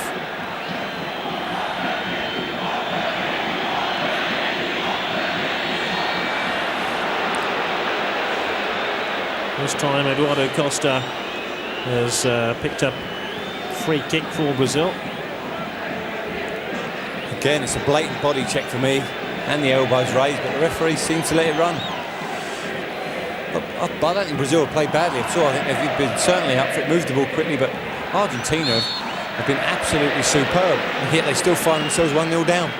This time Eduardo Costa has picked up free kick for Brazil. Again, it's a blatant body check for me, and the elbows raised, but the referee seems to let it run. I don't think Brazil have played badly at all. I think they've been certainly up for it, moved the ball quickly, but Argentina have been absolutely superb, and yet they still find themselves 1-0 down.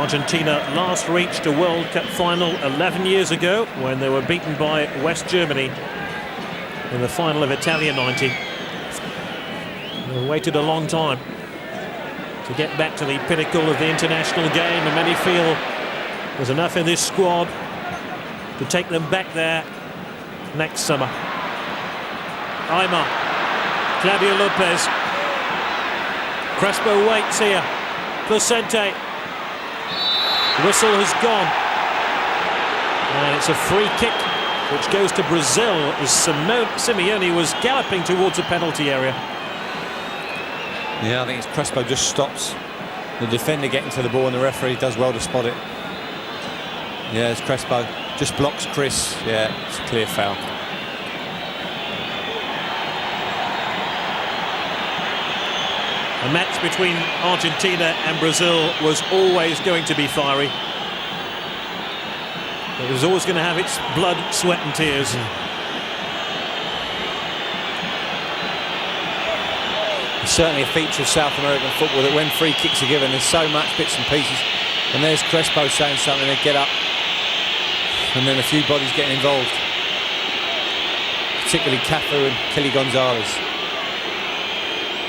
Argentina last reached a World Cup final 11 years ago when they were beaten by West Germany in the final of Italia 90. They waited a long time to get back to the pinnacle of the international game, and many feel there's enough in this squad to take them back there next summer. Aimar, Claudio Lopez, Crespo waits here, Placente. Whistle has gone, and it's a free kick which goes to Brazil as Simeone was galloping towards the penalty area. Yeah, I think it's Crespo just stops the defender getting to the ball, and the referee does well to spot it. Yeah, it's Crespo, just blocks Chris. Yeah, it's a clear foul. A match between Argentina and Brazil was always going to be fiery. It was always going to have its blood, sweat and tears. It's certainly a feature of South American football that when free kicks are given, there's so much bits and pieces. And there's Crespo saying something, they get up, and then a few bodies getting involved. Particularly Cafu and Kily González.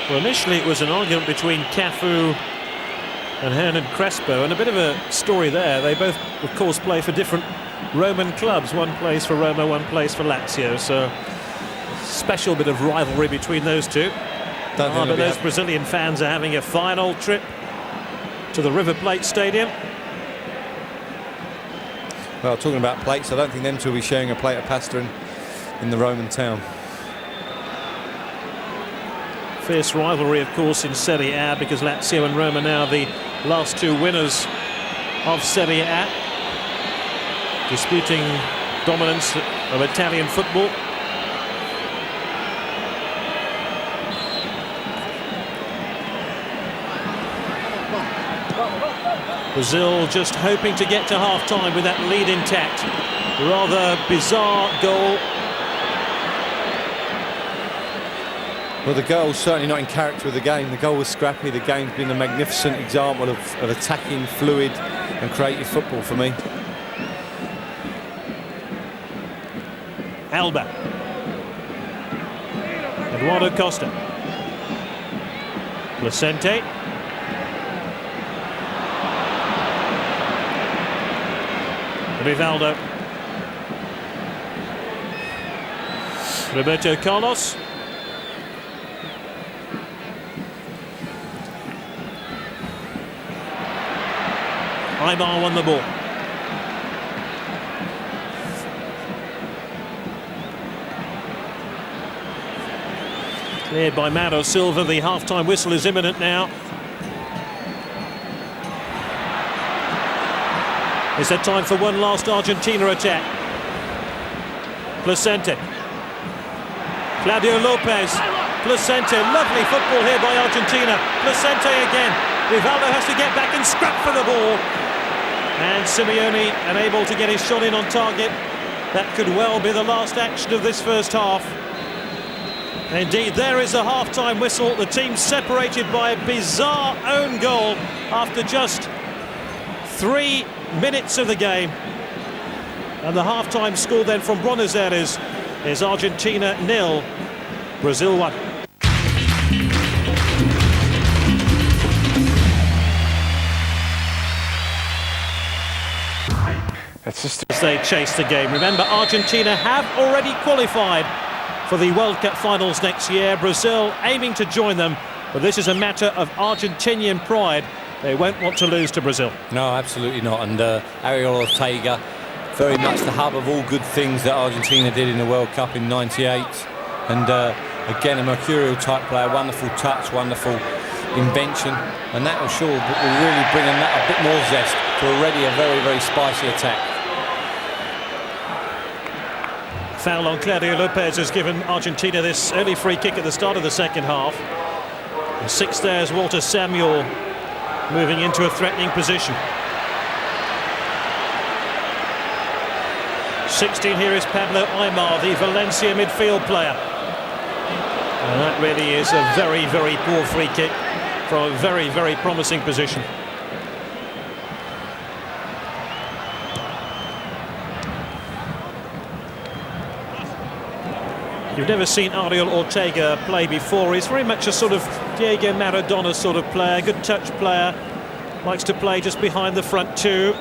Well, initially it was an argument between Cafu and Hernan Crespo, and a bit of a story there. They both, of course, play for different Roman clubs. One plays for Roma, one plays for Lazio, so a special bit of rivalry between those two. But those Brazilian fans are having a final trip to the River Plate Stadium. Well, talking about plates, I don't think them two will be sharing a plate of pasta in the Roman town. Fierce rivalry, of course, in Serie A, because Lazio and Roma now the last two winners of Serie A, disputing dominance of Italian football. Brazil just hoping to get to half-time with that lead intact. Rather bizarre goal. Well, the goal's certainly not in character with the game. The goal was scrappy. The game's been a magnificent example of attacking, fluid and creative football for me. Alba. Eduardo Costa. Placente. Rivaldo. Roberto Carlos. Aimar won the ball. Cleared by Mauro Silva. The half-time whistle is imminent now. Is there time for one last Argentina attack? Placente. Claudio Lopez. Placente. Lovely football here by Argentina. Placente again. Rivaldo has to get back and scrap for the ball. And Simeone unable to get his shot in on target. That could well be the last action of this first half. Indeed, there is a half-time whistle. The team separated by a bizarre own goal after just 3 minutes of the game. And the half-time score then from Buenos Aires is Argentina 0, Brazil 1. It's just As they chase the game. Remember, Argentina have already qualified for the World Cup finals next year. Brazil aiming to join them, but this is a matter of Argentinian pride. They won't want to lose to Brazil. No, absolutely not. And Ariel Ortega, very much the hub of all good things that Argentina did in the World Cup in '98. And again, a mercurial type player, wonderful touch, wonderful invention, and that will really bring a bit more zest to already a very, very spicy attack. Foul on Claudio Lopez has given Argentina this early free kick at the start of the second half. The sixth there is Walter Samuel moving into a threatening position. 16 here is Pablo Aimar, the Valencia midfield player. And that really is a very, very poor free kick from a very, very promising position. You've never seen Ariel Ortega play before. He's very much a sort of Diego Maradona sort of player, good touch player. Likes to play just behind the front two.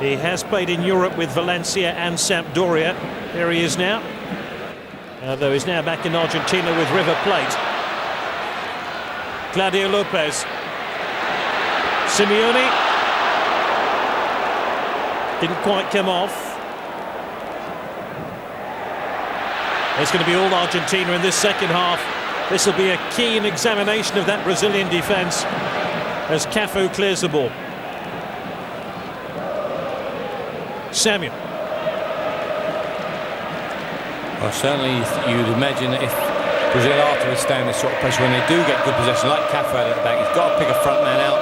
He has played in Europe with Valencia and Sampdoria. Here he is now. Though he's now back in Argentina with River Plate. Claudio Lopez. Simeone. Didn't quite come off. It's going to be all Argentina in this second half. This will be a keen examination of that Brazilian defence as Cafu clears the ball. Samuel. Well, certainly you'd imagine that if Brazil are to withstand this sort of pressure, when they do get good possession, like Cafu at the back, he's got to pick a front man out,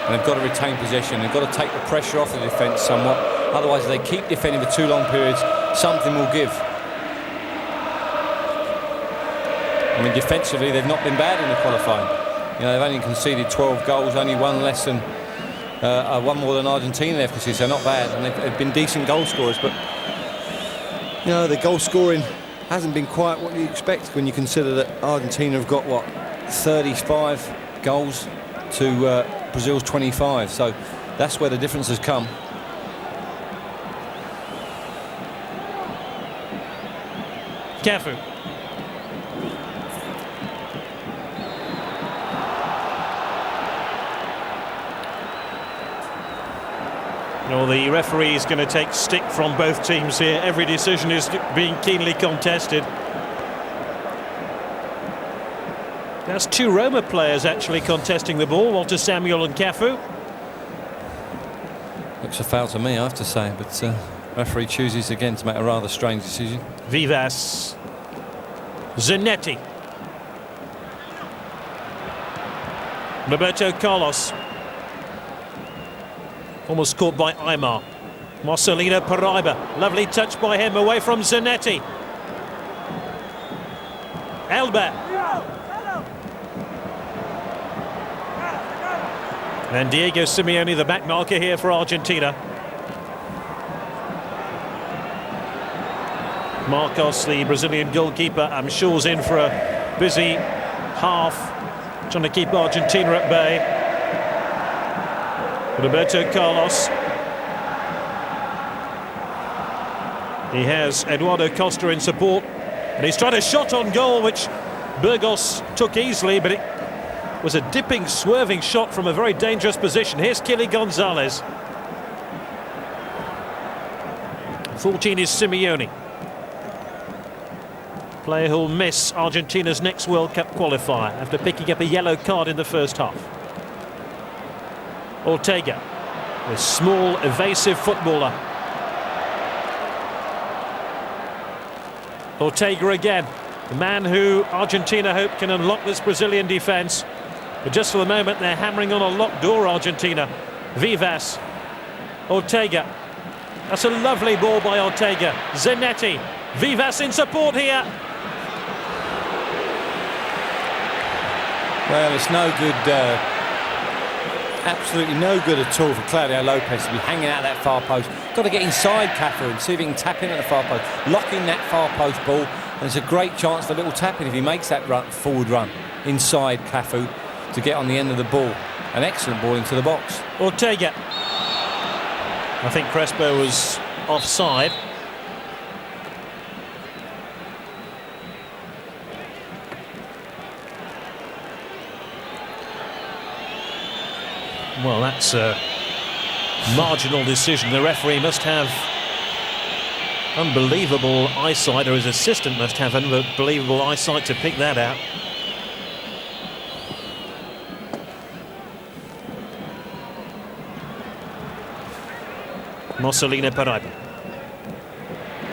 and they've got to retain possession. They've got to take the pressure off the defence somewhat. Otherwise, if they keep defending for too long periods, something will give. I mean, defensively, they've not been bad in the qualifying. You know, they've only conceded 12 goals, only one more than Argentina they've conceded, so not bad. And they've been decent goal scorers, but you know, the goal scoring hasn't been quite what you expect when you consider that Argentina have got, what, 35 goals to Brazil's 25. So that's where the difference has come. Cafu. Well, the referee is going to take stick from both teams here. Every decision is being keenly contested. That's two Roma players actually contesting the ball, Walter Samuel and Cafu. Looks a foul to me, I have to say, but referee chooses again to make a rather strange decision. Vivas. Zanetti. Roberto Carlos. Almost caught by Aimar. Marcelino Paraiba. Lovely touch by him away from Zanetti. Elba. And Diego Simeone, the back marker here for Argentina. Marcos, the Brazilian goalkeeper, I'm sure is in for a busy half, trying to keep Argentina at bay. Roberto Carlos. He has Eduardo Costa in support, and he's tried a shot on goal which Burgos took easily, but it was a dipping, swerving shot from a very dangerous position. Here's Kily González. 14 is Simeone, player who'll miss Argentina's next World Cup qualifier after picking up a yellow card in the first half. Ortega, the small, evasive footballer. Ortega again, the man who Argentina hope can unlock this Brazilian defence. But just for the moment, they're hammering on a locked door, Argentina. Vivas. Ortega. That's a lovely ball by Ortega. Zanetti. Vivas in support here. Well, it's no good, absolutely no good at all for Claudio Lopez to be hanging out that far post, got to get inside Cafu and see if he can tap in at the far post, lock in that far post ball, and it's a great chance for a little tap in if he makes that forward run inside Cafu to get on the end of the ball. An excellent ball into the box. Ortega. I think Crespo was offside. Well, that's a marginal decision. The referee must have unbelievable eyesight, or his assistant must have unbelievable eyesight to pick that out. Marcelo Paraiba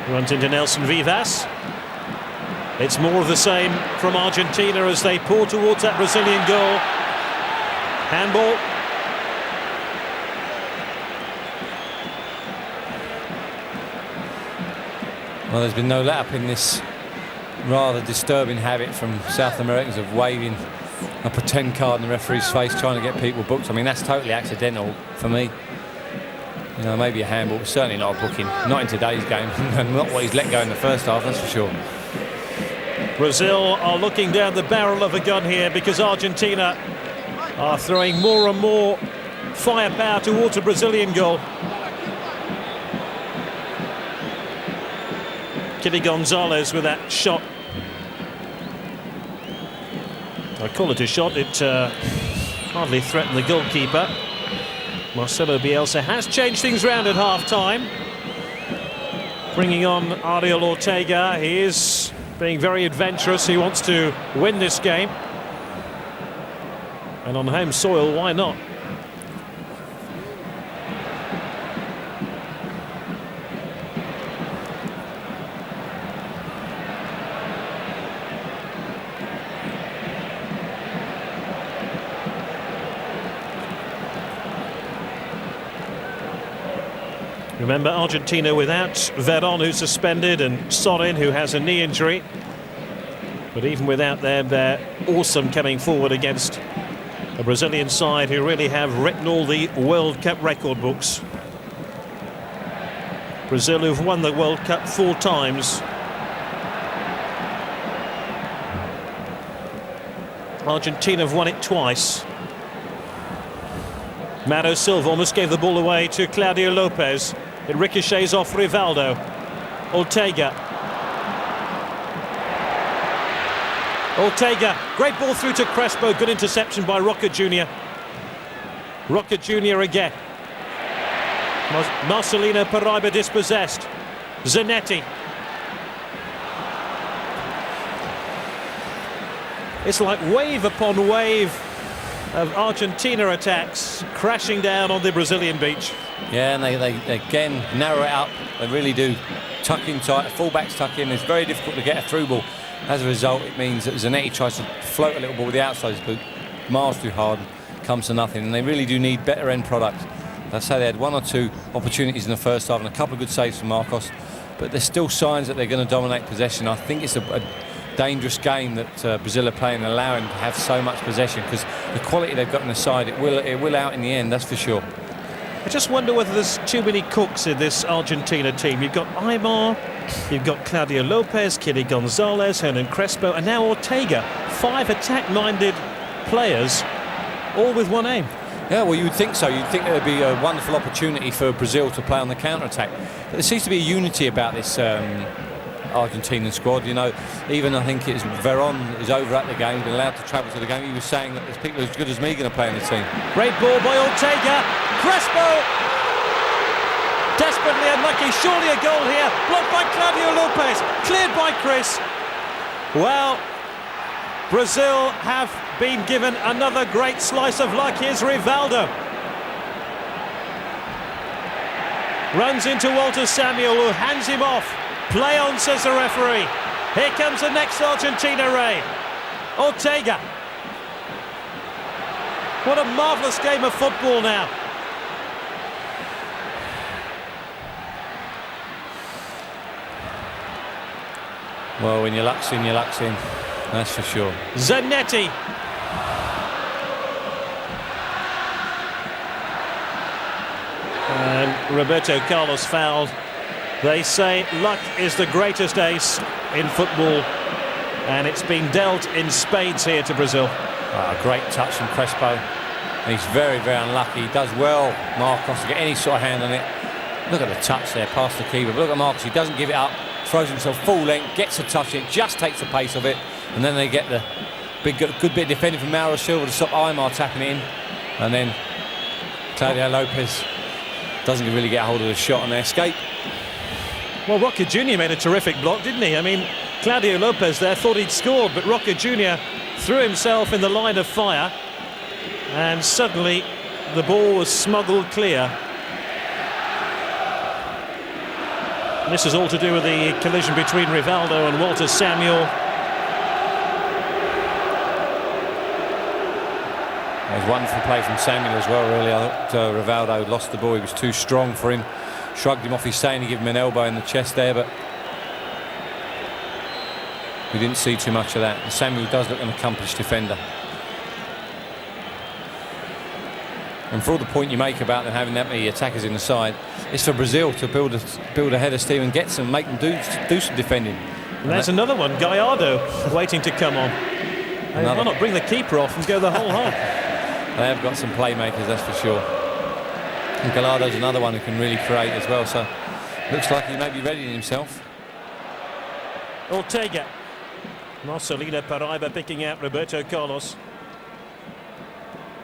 runs into Nelson Vivas. It's more of the same from Argentina as they pour towards that Brazilian goal. Handball. Well, there's been no let-up in this rather disturbing habit from South Americans of waving a pretend card in the referee's face, trying to get people booked. I mean, that's totally accidental for me. You know, maybe a handball, but certainly not a booking. Not in today's game, and not what he's let go in the first half, that's for sure. Brazil are looking down the barrel of a gun here because Argentina are throwing more and more firepower towards a Brazilian goal. Kily González with that shot. I call it a shot. It hardly threatened the goalkeeper. Marcelo Bielsa has changed things round at half-time. Bringing on Ariel Ortega. He is being very adventurous. He wants to win this game. And on home soil, why not? Remember, Argentina without Veron, who's suspended, and Sorin, who has a knee injury. But even without them, they're awesome coming forward against a Brazilian side who really have written all the World Cup record books. Brazil, who've won the World Cup 4 times. Argentina have won it twice. Mauro Silva almost gave the ball away to Claudio Lopez. It ricochets off Rivaldo. Ortega. Ortega, great ball through to Crespo, good interception by Roca Jr. Roca Jr. again. Marcelo Paraiba dispossessed. Zanetti. It's like wave upon wave of Argentina attacks crashing down on the Brazilian beach. Yeah, and they again narrow it up. They really do tuck in tight. Fullbacks tuck in. It's very difficult to get a through ball. As a result, it means that Zanetti tries to float a little ball with the outside of his boot. Miles too hard, comes to nothing. And they really do need better end product. I say they had 1 or 2 opportunities in the first half and a couple of good saves from Marcos. But there's still signs that they're going to dominate possession. I think it's a dangerous game that Brazil are playing, allowing to have so much possession, because the quality they've got on the side, it will out in the end, that's for sure. I just wonder whether there's too many cooks in this Argentina team. You've got Aimar, you've got Claudio Lopez, Kily González, Hernan Crespo, and now Ortega. 5 attack-minded players, all with one aim. Yeah, well, you would think so. You'd think there would be a wonderful opportunity for Brazil to play on the counter-attack. But there seems to be a unity about this Argentinian squad. You know, even I think it's Veron is over at the game, been allowed to travel to the game. He was saying that there's people as good as me going to play in the team. Great ball by Ortega. Crespo! Desperately unlucky. Surely a goal here. Blocked by Claudio Lopez. Cleared by Chris. Well, Brazil have been given another great slice of luck. Here's Rivaldo. Runs into Walter Samuel, who hands him off. Play on, says the referee. Here comes the next Argentina ray. Ortega. What a marvellous game of football now. Well, when your luck's in, your luck's in. That's for sure. Zanetti. And Roberto Carlos fouled. They say luck is the greatest ace in football, and it's been dealt in spades here to Brazil. A great touch from Crespo. And he's very, very unlucky. He does well, Marcos, to get any sort of hand on it. Look at the touch there, past the keeper. But look at Marcos, he doesn't give it up, throws himself full length, gets a touch it, just takes the pace of it, and then they get the good bit of defending from Mauro Silva to stop Aimar tapping it in. And then Claudio Lopez doesn't really get a hold of the shot on their escape. Well, Roca Jr. made a terrific block, didn't he? I mean, Claudio Lopez there thought he'd scored, but Roca Jr. threw himself in the line of fire, and suddenly the ball was smuggled clear. And this is all to do with the collision between Rivaldo and Walter Samuel. There's wonderful play from Samuel as well, really. I thought Rivaldo lost the ball. He was too strong for him. Shrugged him off his stay and he gave him an elbow in the chest there, but we didn't see too much of that. And Samuel does look an accomplished defender. And for all the point you make about them having that many attackers in the side, it's for Brazil to build a header steam and get some, make them do some defending. And there's another one, Gallardo, waiting to come on. Why not bring the keeper off and go the whole hog? They have got some playmakers, that's for sure. And Gallardo's another one who can really create as well, so looks like he may be readying himself. Ortega. Marcelino Paraiba picking out Roberto Carlos.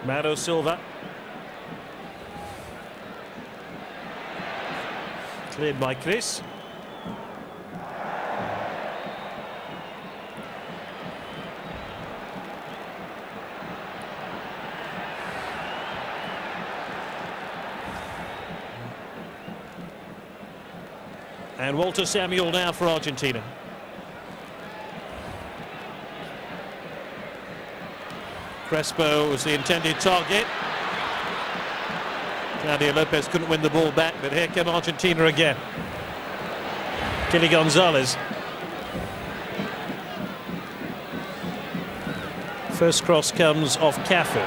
Mauro Silva. Cleared by Chris. And Walter Samuel now for Argentina. Crespo was the intended target. Claudio Lopez couldn't win the ball back, but here come Argentina again. Kily González. First cross comes off Cafu.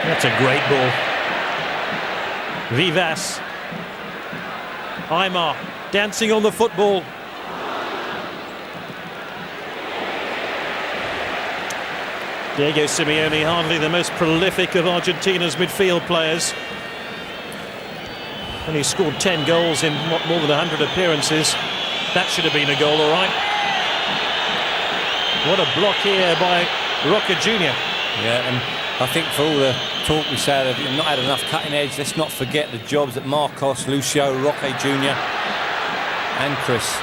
That's a great ball. Vivas. Aimar dancing on the football. Diego Simeone, hardly the most prolific of Argentina's midfield players. Only scored 10 goals in more than 100 appearances. That should have been a goal, all right. What a block here by Roca Jr. Yeah, and I think for all the talk we said of not had enough cutting edge, let's not forget the jobs that Marcos, Lucio, Roque Jr. and Chris.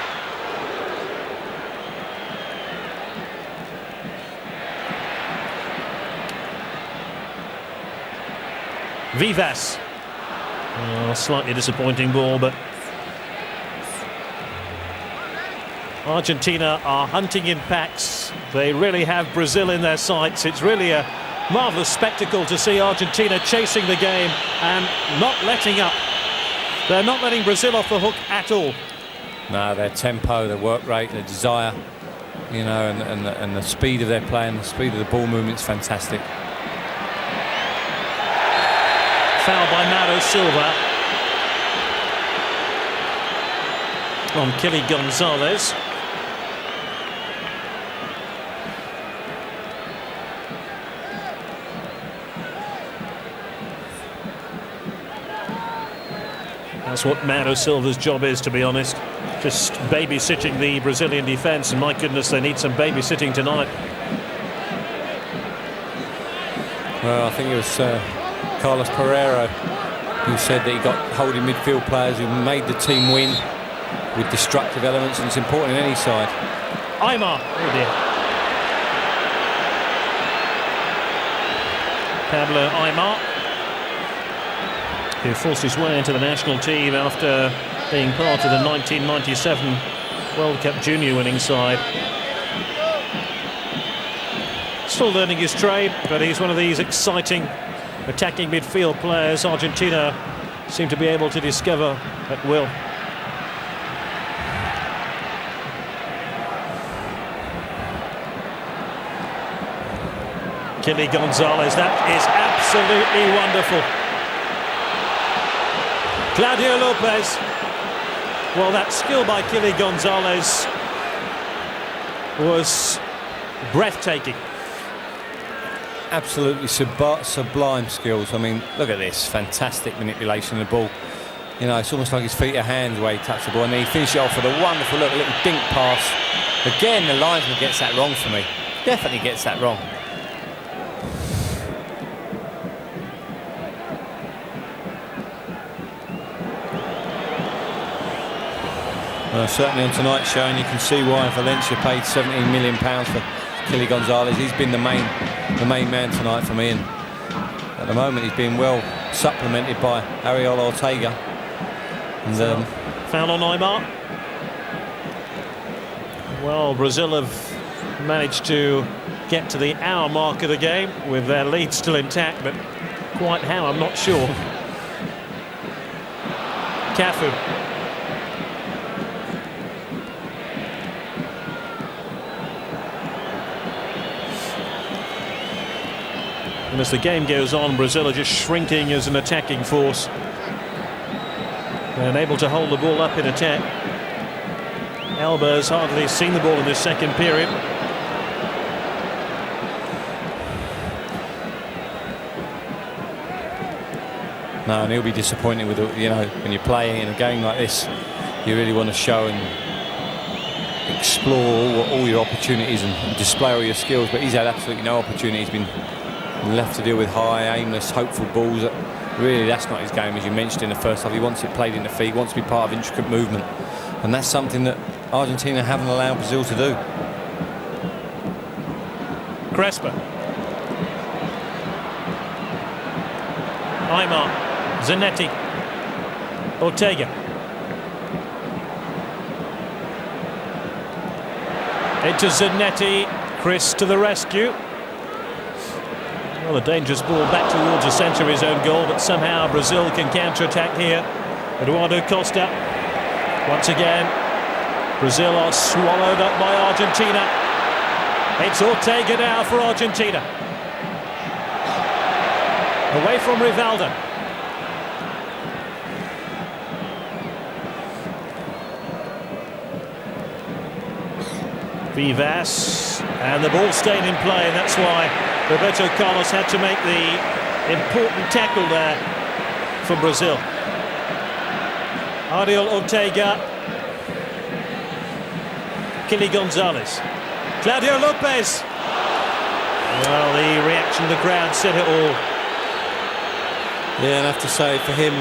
Vivas. Oh, slightly disappointing ball, but Argentina are hunting in packs. They really have Brazil in their sights. It's really a marvellous spectacle to see Argentina chasing the game and not letting up. They're not letting Brazil off the hook at all. No, their tempo, their work rate, their desire, you know, and the speed of their play and the speed of the ball movement is fantastic. Foul by Mauro Silva on Kily González. That's what Mauro Silva's job is, to be honest. Just babysitting the Brazilian defence, and my goodness, they need some babysitting tonight. Well, I think it was Carlos Pereira who said that he got holding midfield players who made the team win with destructive elements, and it's important in any side. Aimar, oh dear. Pablo Aimar, who forced his way into the national team after being part of the 1997 World Cup Junior winning side. Still learning his trade, but he's one of these exciting attacking midfield players Argentina seem to be able to discover at will. Kily González, that is absolutely wonderful. Claudio Lopez. Well, that skill by Kily González was breathtaking. Absolutely sublime skills. I mean, look at this, fantastic manipulation of the ball. You know, it's almost like his feet are hands where he touched the ball, and then he finished it off with a wonderful little dink pass. Again, the linesman gets that wrong for me. Definitely gets that wrong. Well, certainly on tonight's show, and you can see why Valencia paid £17 million for Kily González. He's been the main man tonight for me, and at the moment he's been well supplemented by Ayala Ortega. And foul on Aimar. Well, Brazil have managed to get to the hour mark of the game with their lead still intact, but quite how, I'm not sure. Cafu. And as the game goes on, Brazil are just shrinking as an attacking force. They're unable to hold the ball up in attack. Alba has hardly seen the ball in this second period. No, and he'll be disappointed with, you know, when you're playing in a game like this, you really want to show and explore all your opportunities and display all your skills, but he's had absolutely no opportunity. He's been left to deal with high, aimless, hopeful balls. Really, that's not his game, as you mentioned in the first half. He wants it played in the feet, wants to be part of intricate movement, and that's something that Argentina haven't allowed Brazil to do. Crespo. Aimar. Zanetti. Ortega. Into Zanetti. Chris to the rescue. Well, a dangerous ball back towards the centre of his own goal, but somehow Brazil can counter-attack here. Eduardo Costa. Once again, Brazil are swallowed up by Argentina. It's Ortega now for Argentina. Away from Rivaldo. Vivas, and the ball stayed in play, and that's why Roberto Carlos had to make the important tackle there for Brazil. Ariel Ortega. Kily González. Claudio Lopez. Well, the reaction of the crowd said it all. Yeah, and I have to say, for him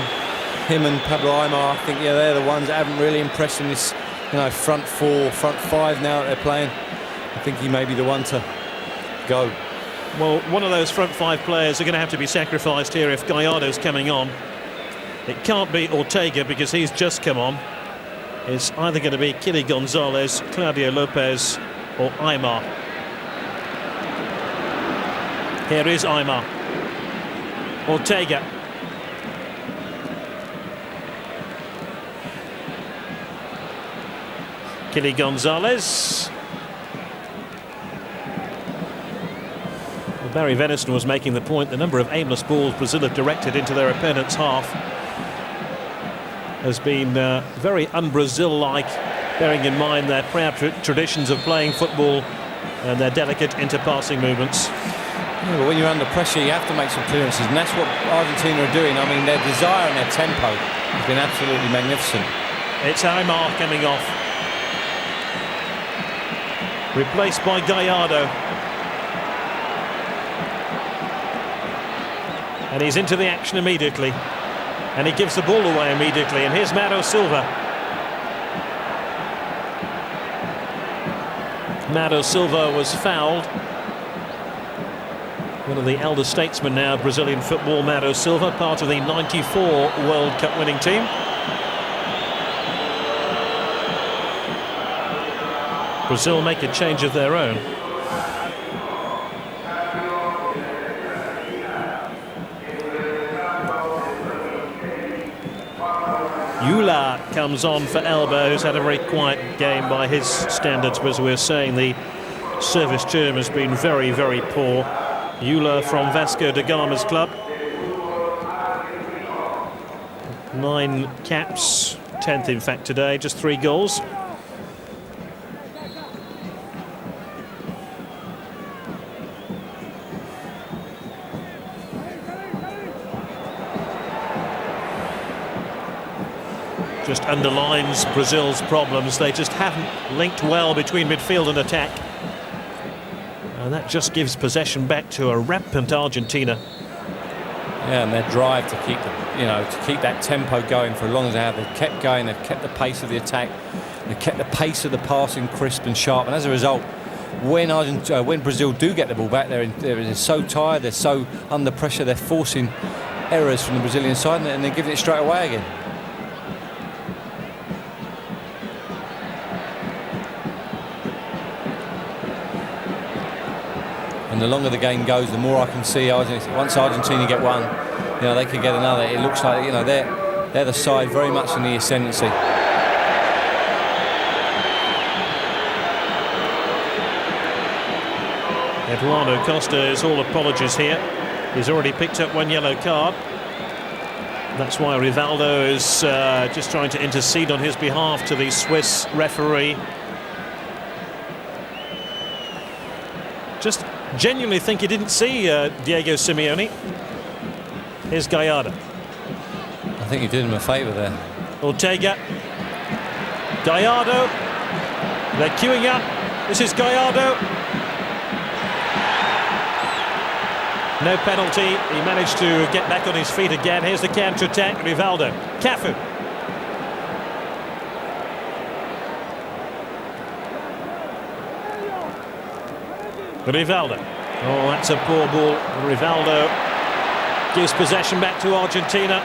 and Pablo Aimar, I think, yeah, they're the ones that haven't really impressed in this, you know, front four, front five now that they're playing. I think he may be the one to go. Well, one of those front five players are going to have to be sacrificed here if Gallardo's coming on. It can't be Ortega because he's just come on. It's either going to be Kily González, Claudio Lopez or Aimar. Here is Aimar. Ortega. Kily González. Well, Barry Venison was making the point, the number of aimless balls Brazil have directed into their opponent's half has been very un-Brazil-like, bearing in mind their proud traditions of playing football and their delicate interpassing movements. Yeah, but when you're under pressure, you have to make some clearances, and that's what Argentina are doing. I mean, their desire and their tempo has been absolutely magnificent. It's Aimar coming off. Replaced by Gallardo. And he's into the action immediately. And he gives the ball away immediately. And here's Mauro Silva. Mauro Silva was fouled. One of the elder statesmen now of Brazilian football, Mauro Silva, part of the '94 World Cup winning team. Brazil make a change of their own. Ayala comes on for Elba, who's had a very quiet game by his standards, but as we were saying, the service term has been very, very poor. Ayala from Vasco da Gama's club. 9 caps, 10th in fact today, just 3 goals. Just underlines Brazil's problems. They just haven't linked well between midfield and attack. And that just gives possession back to a rampant Argentina. Yeah, and their drive to keep to keep that tempo going for as long as they have. They've kept going, they've kept the pace of the attack, they've kept the pace of the passing crisp and sharp. And as a result, when Brazil do get the ball back, they're so tired, they're so under pressure, they're forcing errors from the Brazilian side, and they're giving it straight away again. And the longer the game goes, the more I can see once Argentina get one, they could get another. It looks like they're the side very much in the ascendancy. Eduardo Costa is all apologies here. He's already picked up 1 yellow card. That's why Rivaldo is just trying to intercede on his behalf to the Swiss referee. Just genuinely think he didn't see Diego Simeone. Here's Gallardo. I think he did him a favour there. Ortega. Gallardo. They're queuing up. This is Gallardo. No penalty. He managed to get back on his feet again. Here's the counter-attack. Rivaldo. Cafu. Rivaldo. Oh, that's a poor ball. Rivaldo gives possession back to Argentina.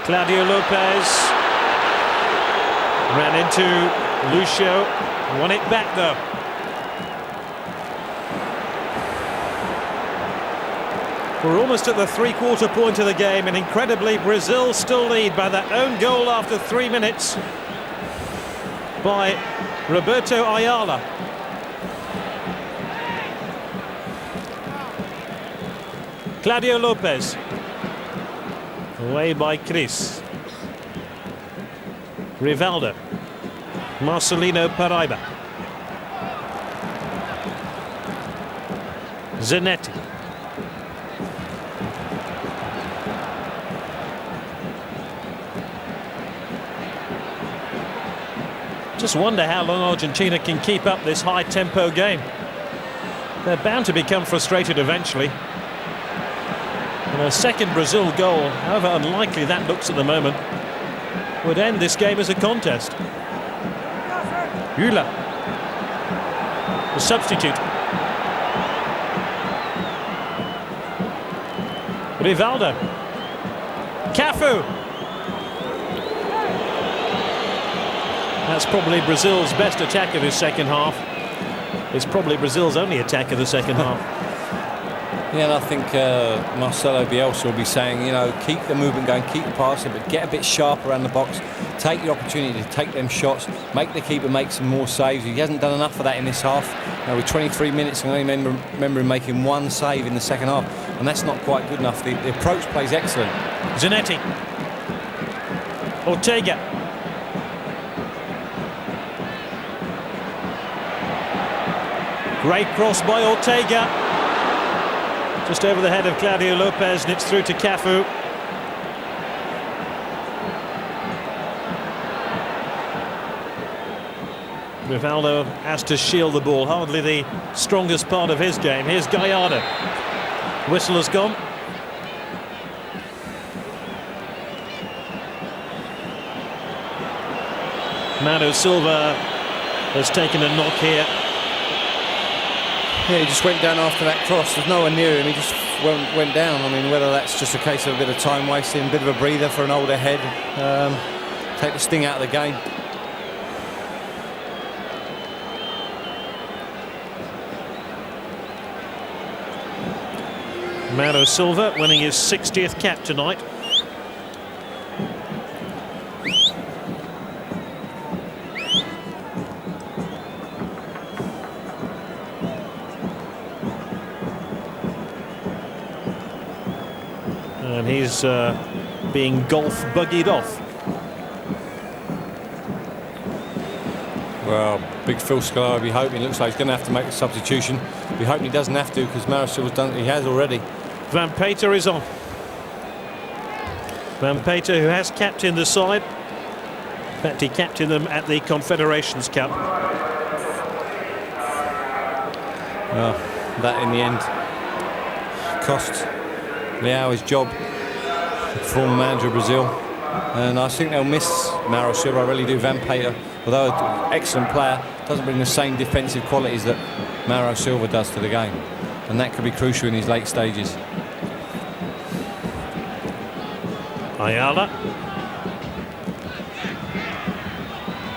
Claudio Lopez ran into Lucio. Won it back though. We're almost at the 3/4 point of the game, and incredibly Brazil still lead by that own goal after 3 minutes by Roberto Ayala. Claudio Lopez. Away by Chris. Rivaldo. Marcelino Paraiba. Zanetti. Just wonder how long Argentina can keep up this high-tempo game. They're bound to become frustrated eventually. And a second Brazil goal, however unlikely that looks at the moment, would end this game as a contest. Ayala, the substitute. Rivaldo. Cafu. That's probably Brazil's best attack of his second half. It's probably Brazil's only attack of the second half. Yeah, and I think Marcelo Bielsa will be saying, keep the movement going, keep the passing, but get a bit sharper around the box. Take the opportunity to take them shots, make the keeper make some more saves. He hasn't done enough of that in this half. With 23 minutes, I only remember him making 1 save in the second half, and that's not quite good enough. The approach plays excellent. Zanetti. Ortega. Great cross by Ortega. Just over the head of Claudio Lopez, and it's through to Cafu. Rivaldo has to shield the ball, hardly the strongest part of his game. Here's Gallardo. Whistle has gone. Mano Silva has taken a knock here. Yeah, he just went down after that cross. There's no one near him. He just went down. I mean, whether that's just a case of a bit of time wasting, a bit of a breather for an older head, take the sting out of the game. Mano Silva winning his 60th cap tonight. he's being golf buggied off. Well, big Phil Scolaro, we hope. He looks like he's going to have to make a substitution. We hope he doesn't have to, because Marisil's done. He has already. Van Peter is on. Van Peter, who has captained the side. In fact, he captained them at the Confederations Cup. Well, that in the end cost Leao his job, former manager of Brazil. And I think they'll miss Marisil, I really do. Van Peter, although an excellent player, doesn't bring the same defensive qualities that Mauro Silva does to the game. And that could be crucial in his late stages. Ayala.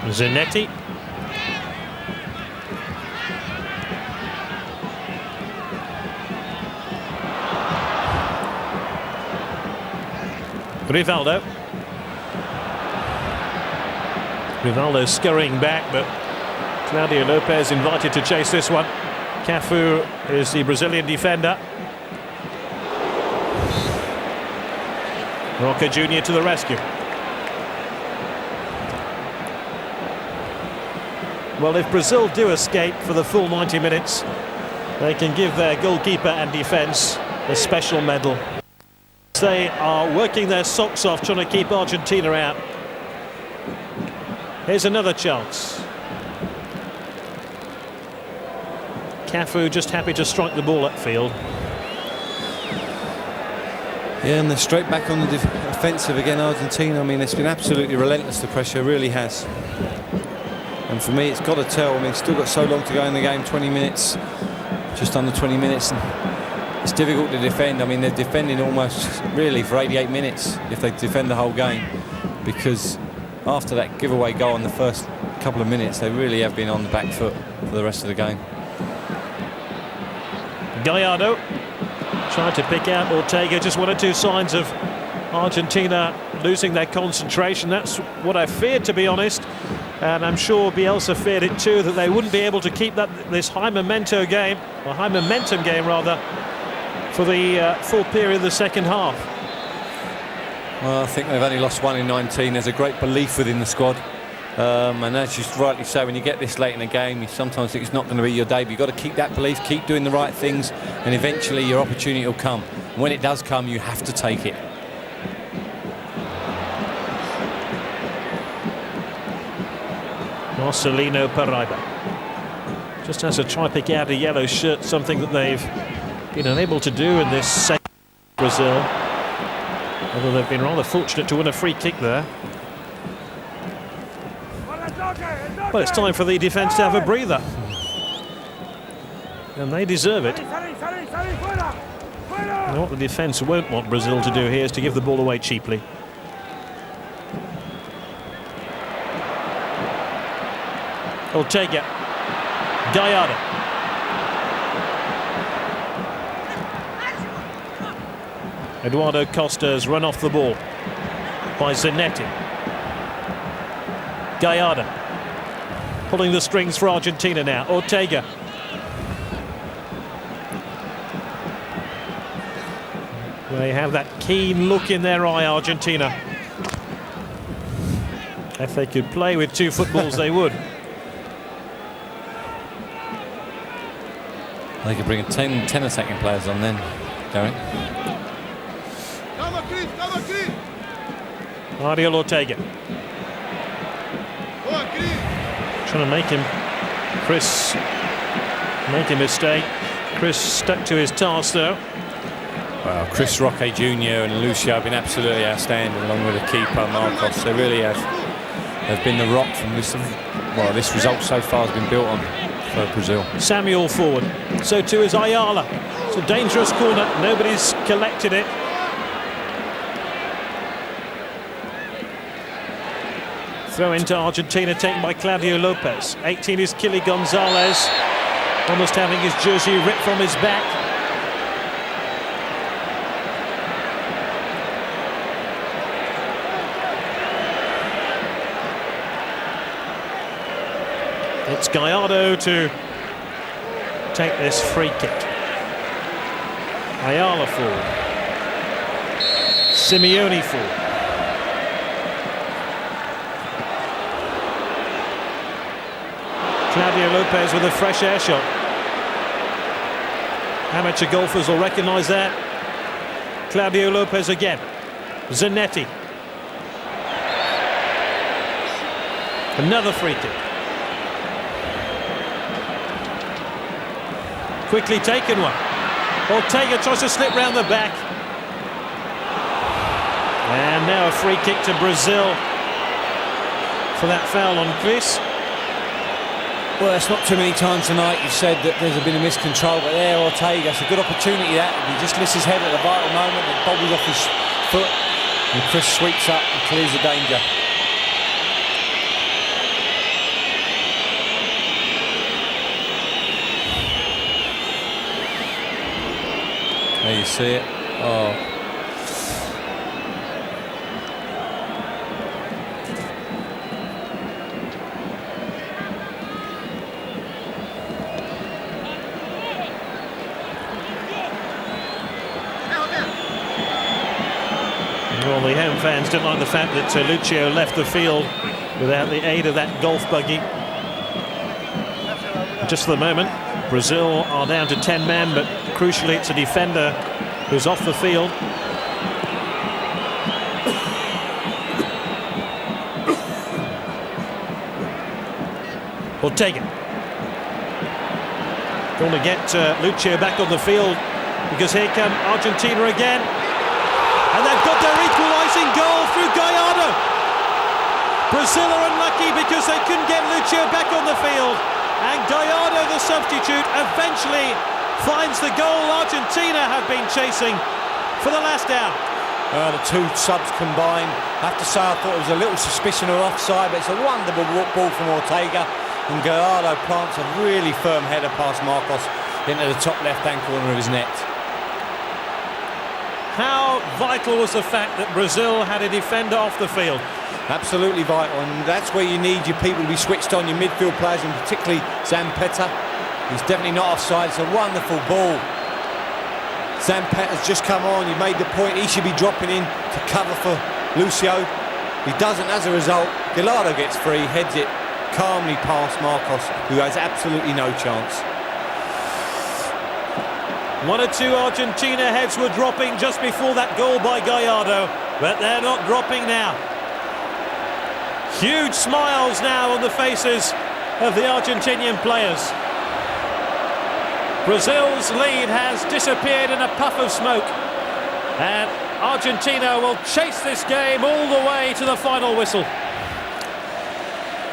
Zanetti. Rivaldo scurrying back, but Claudio Lopez invited to chase this one. Cafu is the Brazilian defender. Roca Jr. to the rescue. Well, if Brazil do escape for the full 90 minutes, they can give their goalkeeper and defence a special medal. They are working their socks off trying to keep Argentina out. Here's another chance. Cafu just happy to strike the ball upfield. Yeah, and they're straight back on the offensive again, Argentina. I mean, it's been absolutely relentless, the pressure really has. And for me, it's got to tell. I mean, still got so long to go in the game, 20 minutes, just under 20 minutes. And it's difficult to defend. I mean, they're defending almost really for 88 minutes if they defend the whole game, because after that giveaway goal in the first couple of minutes, they really have been on the back foot for the rest of the game. Gallardo trying to pick out Ortega. Just one or two signs of Argentina losing their concentration. That's what I feared, to be honest. And I'm sure Bielsa feared it too, that they wouldn't be able to keep this high momentum game rather, for the full period of the second half. Well, I think they've only lost 1 in 19. There's a great belief within the squad. And as you rightly say, when you get this late in a game, you sometimes think it's not going to be your day, but you've got to keep that belief, keep doing the right things, and eventually your opportunity will come. And when it does come, you have to take it. Marcelino Paraiba just has to try pick out a yellow shirt, something that they've been unable to do in this second Brazil. Although they've been rather fortunate to win a free kick there. Well, it's time for the defence to have a breather. And they deserve it. And what the defence won't want Brazil to do here is to give the ball away cheaply. Ortega. Gallardo. Eduardo Costa's run off the ball by Zanetti. Gallardo pulling the strings for Argentina now. Ortega. They have that keen look in their eye, Argentina. If they could play with two footballs, they would. They could bring 10 attacking players on then, Gary. Ariel Ortega. Trying to make him, Chris, make a mistake. Chris stuck to his task though. Well, Chris Roque Jr. and Lucio have been absolutely outstanding, along with the keeper Marcos. They really have. They've been the rock from this. Well, this result so far has been built on for Brazil. Samuel forward. So too is Ayala. It's a dangerous corner. Nobody's collected it. Throw into Argentina, taken by Claudio Lopez. 18 is Kily González, almost having his jersey ripped from his back. It's Gallardo to take this free kick. Ayala forward. Simeone for. Claudio Lopez with a fresh air shot. Amateur golfers will recognise that. Claudio Lopez again. Zanetti. Another free kick. Quickly taken one. Ortega tries to slip round the back. And now a free kick to Brazil for that foul on Chris. Well, it's not too many times tonight you've said that there's been a miscontrol, but there, Ortega, it's a good opportunity that. He just lifts his head at the vital moment, it bobbles off his foot, and Chris sweeps up and clears the danger. There you see it. Oh. Well, the home fans didn't like the fact that Lucio left the field without the aid of that golf buggy. Just for the moment, Brazil are down to 10 men, but crucially it's a defender who's off the field. Ortega. Going to get Lucio back on the field, because here come Argentina again. And they've got their equalising goal through Gallardo. Brazil are unlucky because they couldn't get Lucio back on the field. And Gallardo, the substitute, eventually finds the goal Argentina have been chasing for the last hour. The two subs combined. I have to say, I thought it was a little suspicion of offside, but it's a wonderful ball from Ortega. And Gallardo plants a really firm header past Marcos into the top left-hand corner of his net. How vital was the fact that Brazil had a defender off the field? Absolutely vital, and that's where you need your people to be switched on, your midfield players, and particularly Zanetti. He's definitely not offside. It's a wonderful ball. Zanetti has just come on. You made the point. He should be dropping in to cover for Lucio. He doesn't. As a result, Gallardo gets free, heads it calmly past Marcos, who has absolutely no chance. One or two Argentina heads were dropping just before that goal by Gallardo, but they're not dropping now. Huge smiles now on the faces of the Argentinian players. Brazil's lead has disappeared in a puff of smoke, and Argentina will chase this game all the way to the final whistle.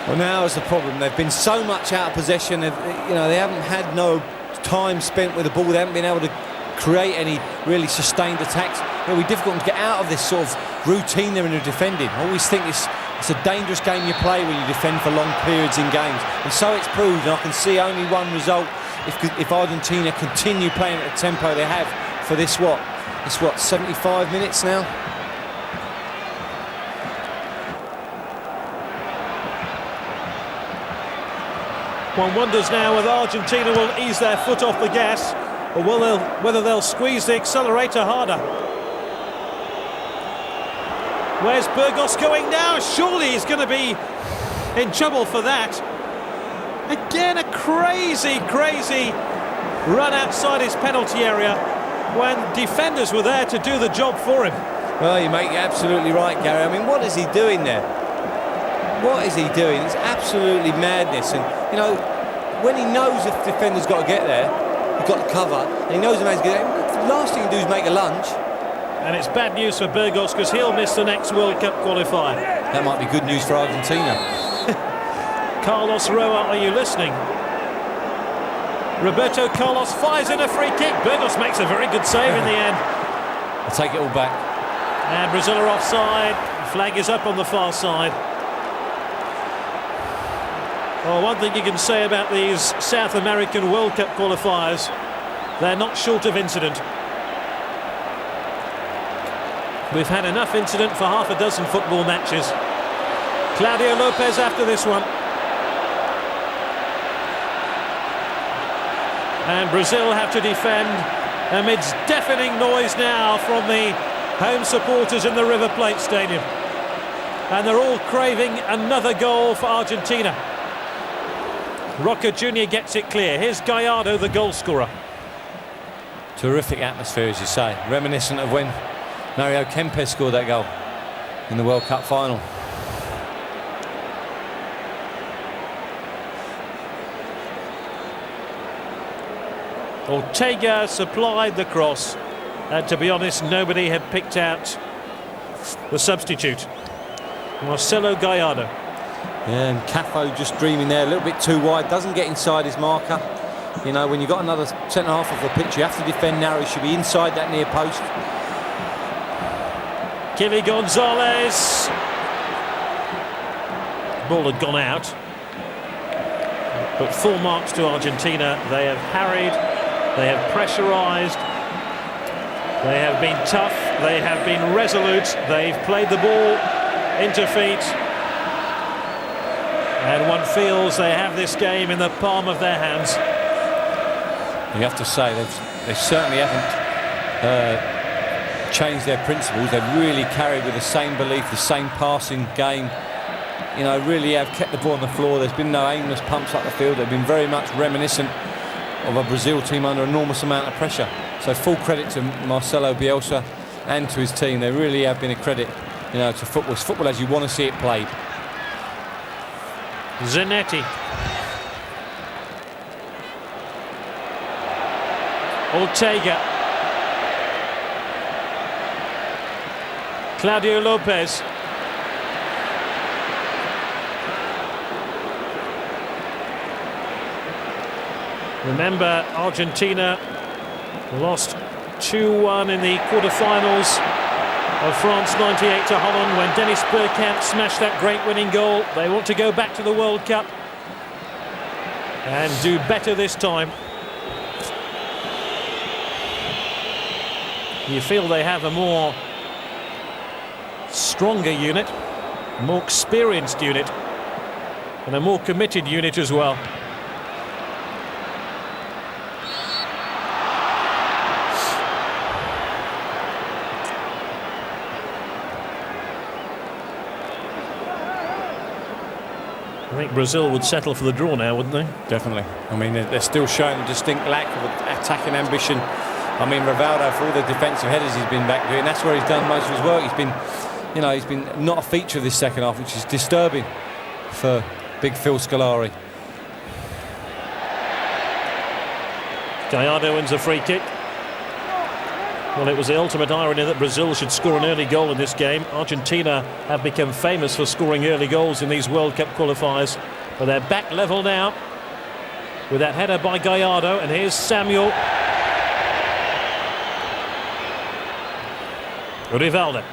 Well, now is the problem. They've been so much out of possession. They haven't had no time spent with the ball. They haven't been able to create any really sustained attacks. It'll be difficult to get out of this sort of routine they're in of defending. I always think it's a dangerous game you play when you defend for long periods in games, and so it's proved. And I can see only one result if Argentina continue playing at the tempo they have for this 75 minutes now. One wonders now whether Argentina will ease their foot off the gas, or whether they'll squeeze the accelerator harder. Where's Burgos going now? Surely he's going to be in trouble for that. Again, a crazy run outside his penalty area when defenders were there to do the job for him. Well, you make it absolutely right, Gary. I mean, what is he doing there? What is he doing? It's absolutely madness. And, when he knows if the defender's got to get there, he's got to cover, and he knows the man's going to get there, the last thing he can do is make a lunge. And it's bad news for Burgos, because he'll miss the next World Cup qualifier. That might be good news for Argentina. Carlos Roa, are you listening? Roberto Carlos fires in a free kick. Burgos makes a very good save in the end. I'll take it all back. And Brazil are offside. The flag is up on the far side. Well, one thing you can say about these South American World Cup qualifiers, they're not short of incident. We've had enough incident for half a dozen football matches. Claudio Lopez after this one. And Brazil have to defend amidst deafening noise now from the home supporters in the River Plate Stadium. And they're all craving another goal for Argentina. Roca Jr. gets it clear. Here's Gallardo, the goal scorer. Terrific atmosphere, as you say. Reminiscent of when Mario Kempes scored that goal in the World Cup final. Ortega supplied the cross, and to be honest, nobody had picked out the substitute, Marcelo Gallardo. Yeah, and Caffo just dreaming there, a little bit too wide, doesn't get inside his marker. You know, when you've got another centre half of the pitch, you have to defend narrow. You should be inside that near post. Kily González. Ball had gone out, but full marks to Argentina. They have harried, they have pressurised, they have been tough, they have been resolute, they've played the ball into feet, and one feels they have this game in the palm of their hands. You have to say they certainly haven't changed their principles. They've really carried with the same belief, the same passing game. You know, really have kept the ball on the floor. There's been no aimless pumps up the field. They've been very much reminiscent of a Brazil team under enormous amount of pressure. So full credit to Marcelo Bielsa and to his team. They really have been a credit, you know, to football. It's football as you want to see it played. Zanetti. Ortega. Claudio Lopez. Remember, Argentina lost 2-1 in the quarter-finals of France 98 to Holland when Dennis Bergkamp smashed that great winning goal. They want to go back to the World Cup and do better this time. You feel they have a more stronger unit, a more experienced unit, and a more committed unit as well. I think Brazil would settle for the draw now, wouldn't they? Definitely. I mean, they're still showing a distinct lack of attacking ambition. I mean, Rivaldo, for all the defensive headers he's been back doing, that's where he's done most of his work. He's been, you know, he's been not a feature of this second half, which is disturbing for big Phil Scolari. Gallardo wins a free kick. Well, it was the ultimate irony that Brazil should score an early goal in this game. Argentina have become famous for scoring early goals in these World Cup qualifiers, but they're back level now with that header by Gallardo, and here's Samuel. Rivaldo.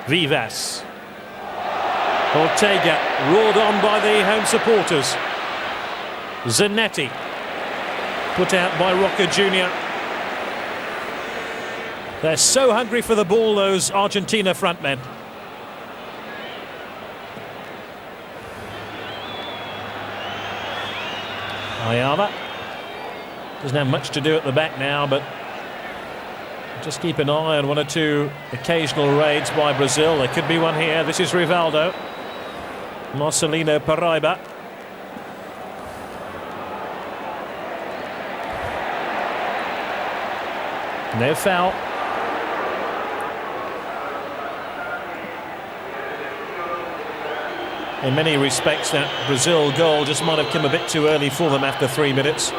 Vivas. Ortega roared on by the home supporters. Zanetti put out by Roca Jr. They're so hungry for the ball, those Argentina front men. Ayala doesn't have much to do at the back now, but just keep an eye on one or two occasional raids by Brazil. There could be one here. This is Rivaldo. Marcelino Paraiba. No foul. In many respects, that Brazil goal just might have come a bit too early for them after 3 minutes,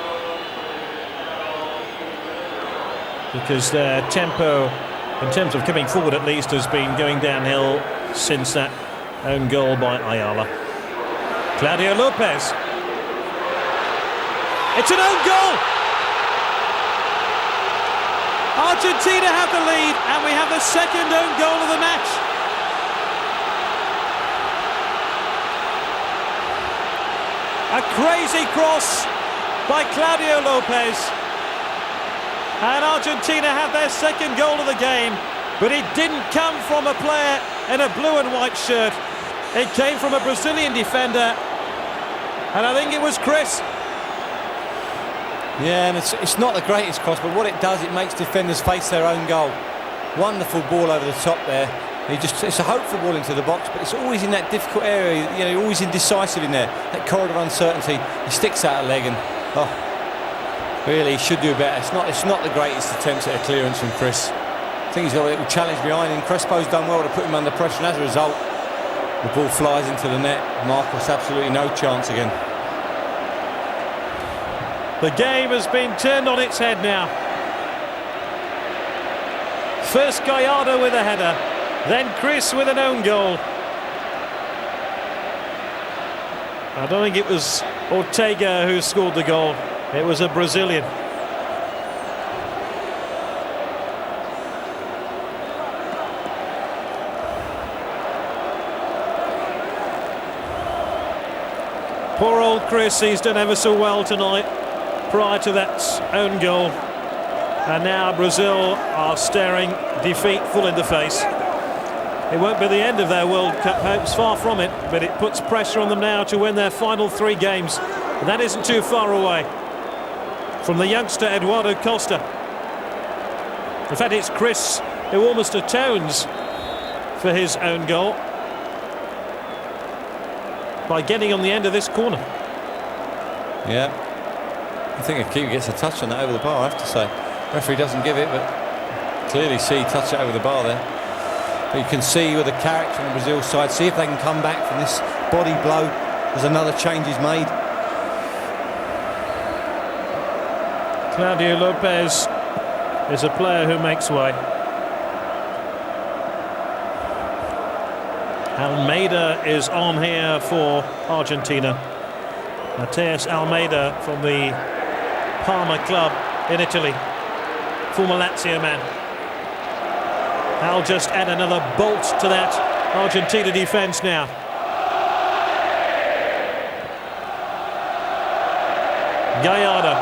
because their tempo, in terms of coming forward at least, has been going downhill since that own goal by Ayala. Claudio Lopez. It's an own goal! Argentina have the lead, and we have the second own goal of the match. A crazy cross by Claudio Lopez. And Argentina have their second goal of the game, but it didn't come from a player in a blue and white shirt. It came from a Brazilian defender, and I think it was Chris. Yeah, and it's not the greatest cross, but what it does, it makes defenders face their own goal. Wonderful ball over the top there. It's a hopeful ball into the box, but it's always in that difficult area. You know, always indecisive in there. That corridor of uncertainty. He sticks out a leg, and really, he should do better. It's not the greatest attempts at a clearance from Chris. I think he's got a little challenge behind him. Crespo's done well to put him under pressure, and as a result, the ball flies into the net. Marcos absolutely no chance again. The game has been turned on its head now. First Gallardo with a header, then Chris with an own goal. I don't think it was Ortega who scored the goal. It was a Brazilian. Poor old Chris, he's done ever so well tonight prior to that own goal. And now Brazil are staring defeat full in the face. It won't be the end of their World Cup hopes, far from it, but it puts pressure on them now to win their final 3 games. And that isn't too far away from the youngster Eduardo Costa. In fact, it's Chris who almost atones for his own goal by getting on the end of this corner. Yeah, I think a keeper gets a touch on that over the bar, I have to say. Referee doesn't give it, but clearly see touch it over the bar there. But you can see with the character on the Brazil side, see if they can come back from this body blow as another change is made. Claudio Lopez is a player who makes way. Almeyda is on here for Argentina. Matias Almeyda from the Parma club in Italy. Former Lazio man. I'll just add another bolt to that Argentina defence now. Gallardo.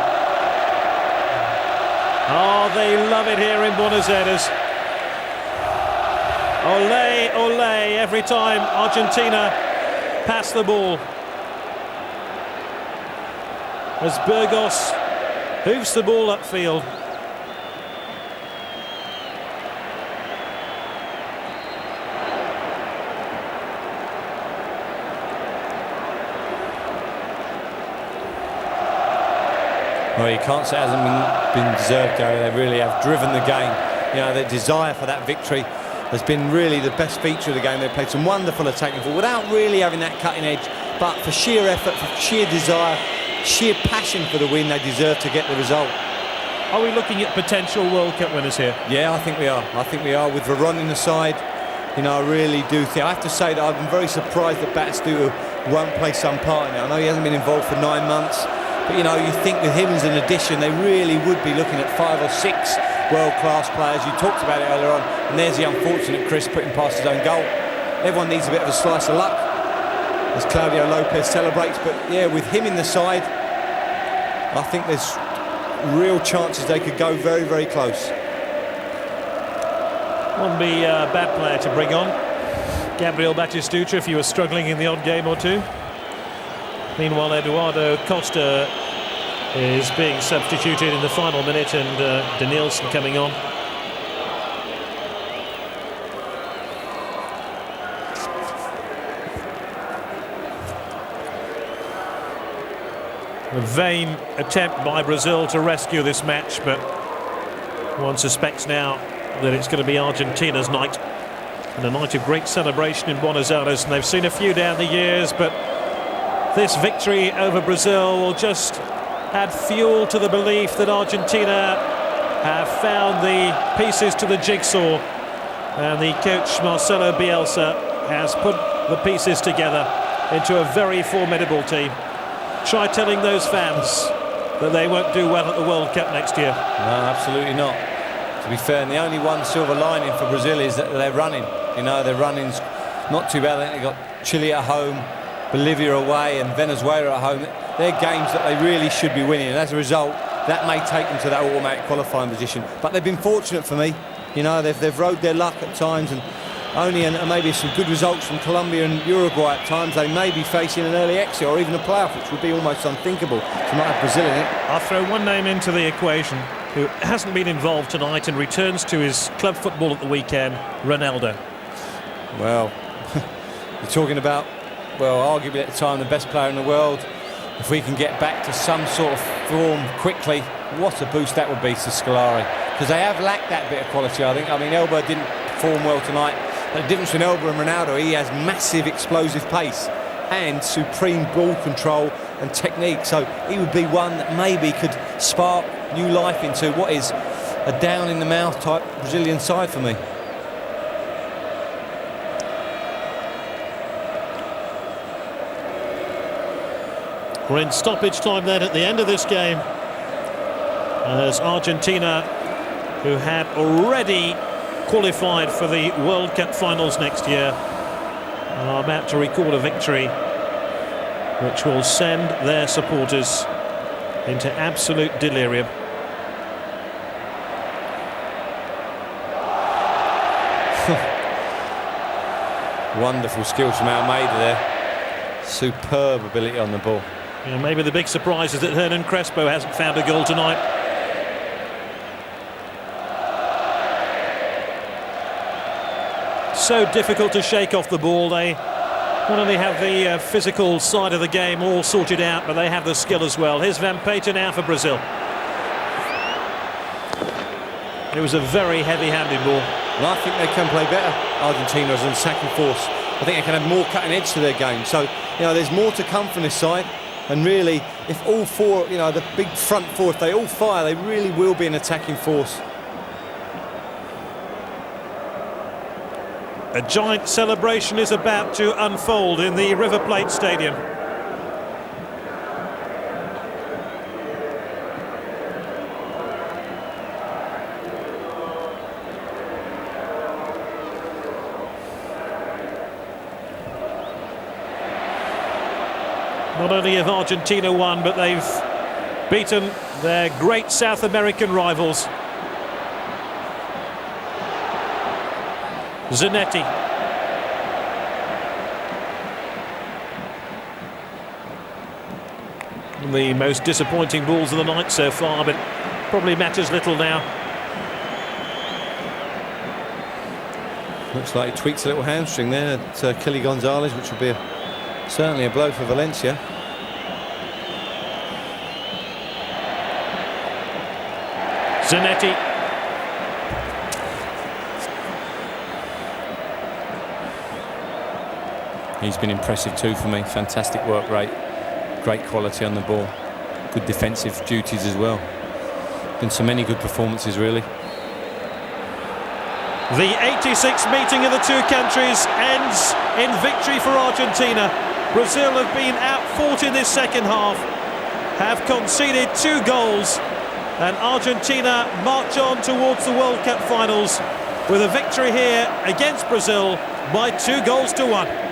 Oh, they love it here in Buenos Aires. Ole, ole, every time Argentina pass the ball. As Burgos hooves the ball upfield. Well, you can't say it hasn't been deserved, Gary. They really have driven the game. You know, their desire for that victory has been really the best feature of the game. They've played some wonderful attacking football without really having that cutting edge, but for sheer effort, for sheer desire, sheer passion for the win, they deserve to get the result. Are we looking at potential World Cup winners here? Yeah, I think we are. I think we are. With Veron in the side, you know, I really do think. I have to say that I've been very surprised that Batistuta won't play some part in it. I know he hasn't been involved for 9 months, but you know, you think with him as an addition, they really would be looking at 5 or 6 world-class players. You talked about it earlier on, and there's the unfortunate Chris putting past his own goal. Everyone needs a bit of a slice of luck as Claudio Lopez celebrates, but yeah, with him in the side, I think there's real chances they could go very, very close. Wouldn't be a bad player to bring on. Gabriel Batistuta, if you were struggling in the odd game or two. Meanwhile, Eduardo Costa is being substituted in the final minute, and Danielson coming on. A vain attempt by Brazil to rescue this match, but one suspects now that it's going to be Argentina's night, and a night of great celebration in Buenos Aires, and they've seen a few down the years, but this victory over Brazil will just add fuel to the belief that Argentina have found the pieces to the jigsaw, and the coach Marcelo Bielsa has put the pieces together into a very formidable team. Try telling those fans that they won't do well at the World Cup next year. No, absolutely not. To be fair, and the only one silver lining for Brazil is that they're running. You know, their running's not too bad. I think they've got Chile at home, Bolivia away, and Venezuela at home. They're games that they really should be winning, and as a result, that may take them to that automatic qualifying position. But they've been fortunate for me. You know, they've rode their luck at times, and maybe some good results from Colombia and Uruguay at times. They may be facing an early exit or even a playoff, which would be almost unthinkable to not have Brazil in it. I'll throw one name into the equation who hasn't been involved tonight and returns to his club football at the weekend, Ronaldo. Well, you're talking about, well, arguably at the time the best player in the world. If we can get back to some sort of form quickly, what a boost that would be to Scolari. Because they have lacked that bit of quality, I think. I mean, Elba didn't perform well tonight. But the difference between Elba and Ronaldo, he has massive explosive pace and supreme ball control and technique. So he would be one that maybe could spark new life into what is a down-in-the-mouth type Brazilian side for me. We're in stoppage time then at the end of this game, as Argentina, who had already qualified for the World Cup finals next year, are about to record a victory which will send their supporters into absolute delirium. Wonderful skills from Almeyda there. Superb ability on the ball. You know, maybe the big surprise is that Hernan Crespo hasn't found a goal tonight. So difficult to shake off the ball. They not only have the physical side of the game all sorted out, but they have the skill as well. Here's Van Peeten now for Brazil. It was a very heavy-handed ball. And I think they can play better, Argentina, as an attacking force. I think they can have more cutting edge to their game. So, you know, there's more to come from this side. And really, if all four, you know, the big front four, if they all fire, they really will be an attacking force. A giant celebration is about to unfold in the River Plate Stadium. Not only have Argentina won, but they've beaten their great South American rivals. Zanetti. The most disappointing balls of the night so far, but probably matters little now. Looks like he tweaks a little hamstring there at Kily González, which would be certainly a blow for Valencia. Zanetti. He's been impressive too for me. Fantastic work rate, great quality on the ball, good defensive duties as well. Been so many good performances, really. The 86th meeting of the two countries ends in victory for Argentina. Brazil have been outfought in this second half, have conceded 2 goals, and Argentina march on towards the World Cup finals with a victory here against Brazil by 2-1.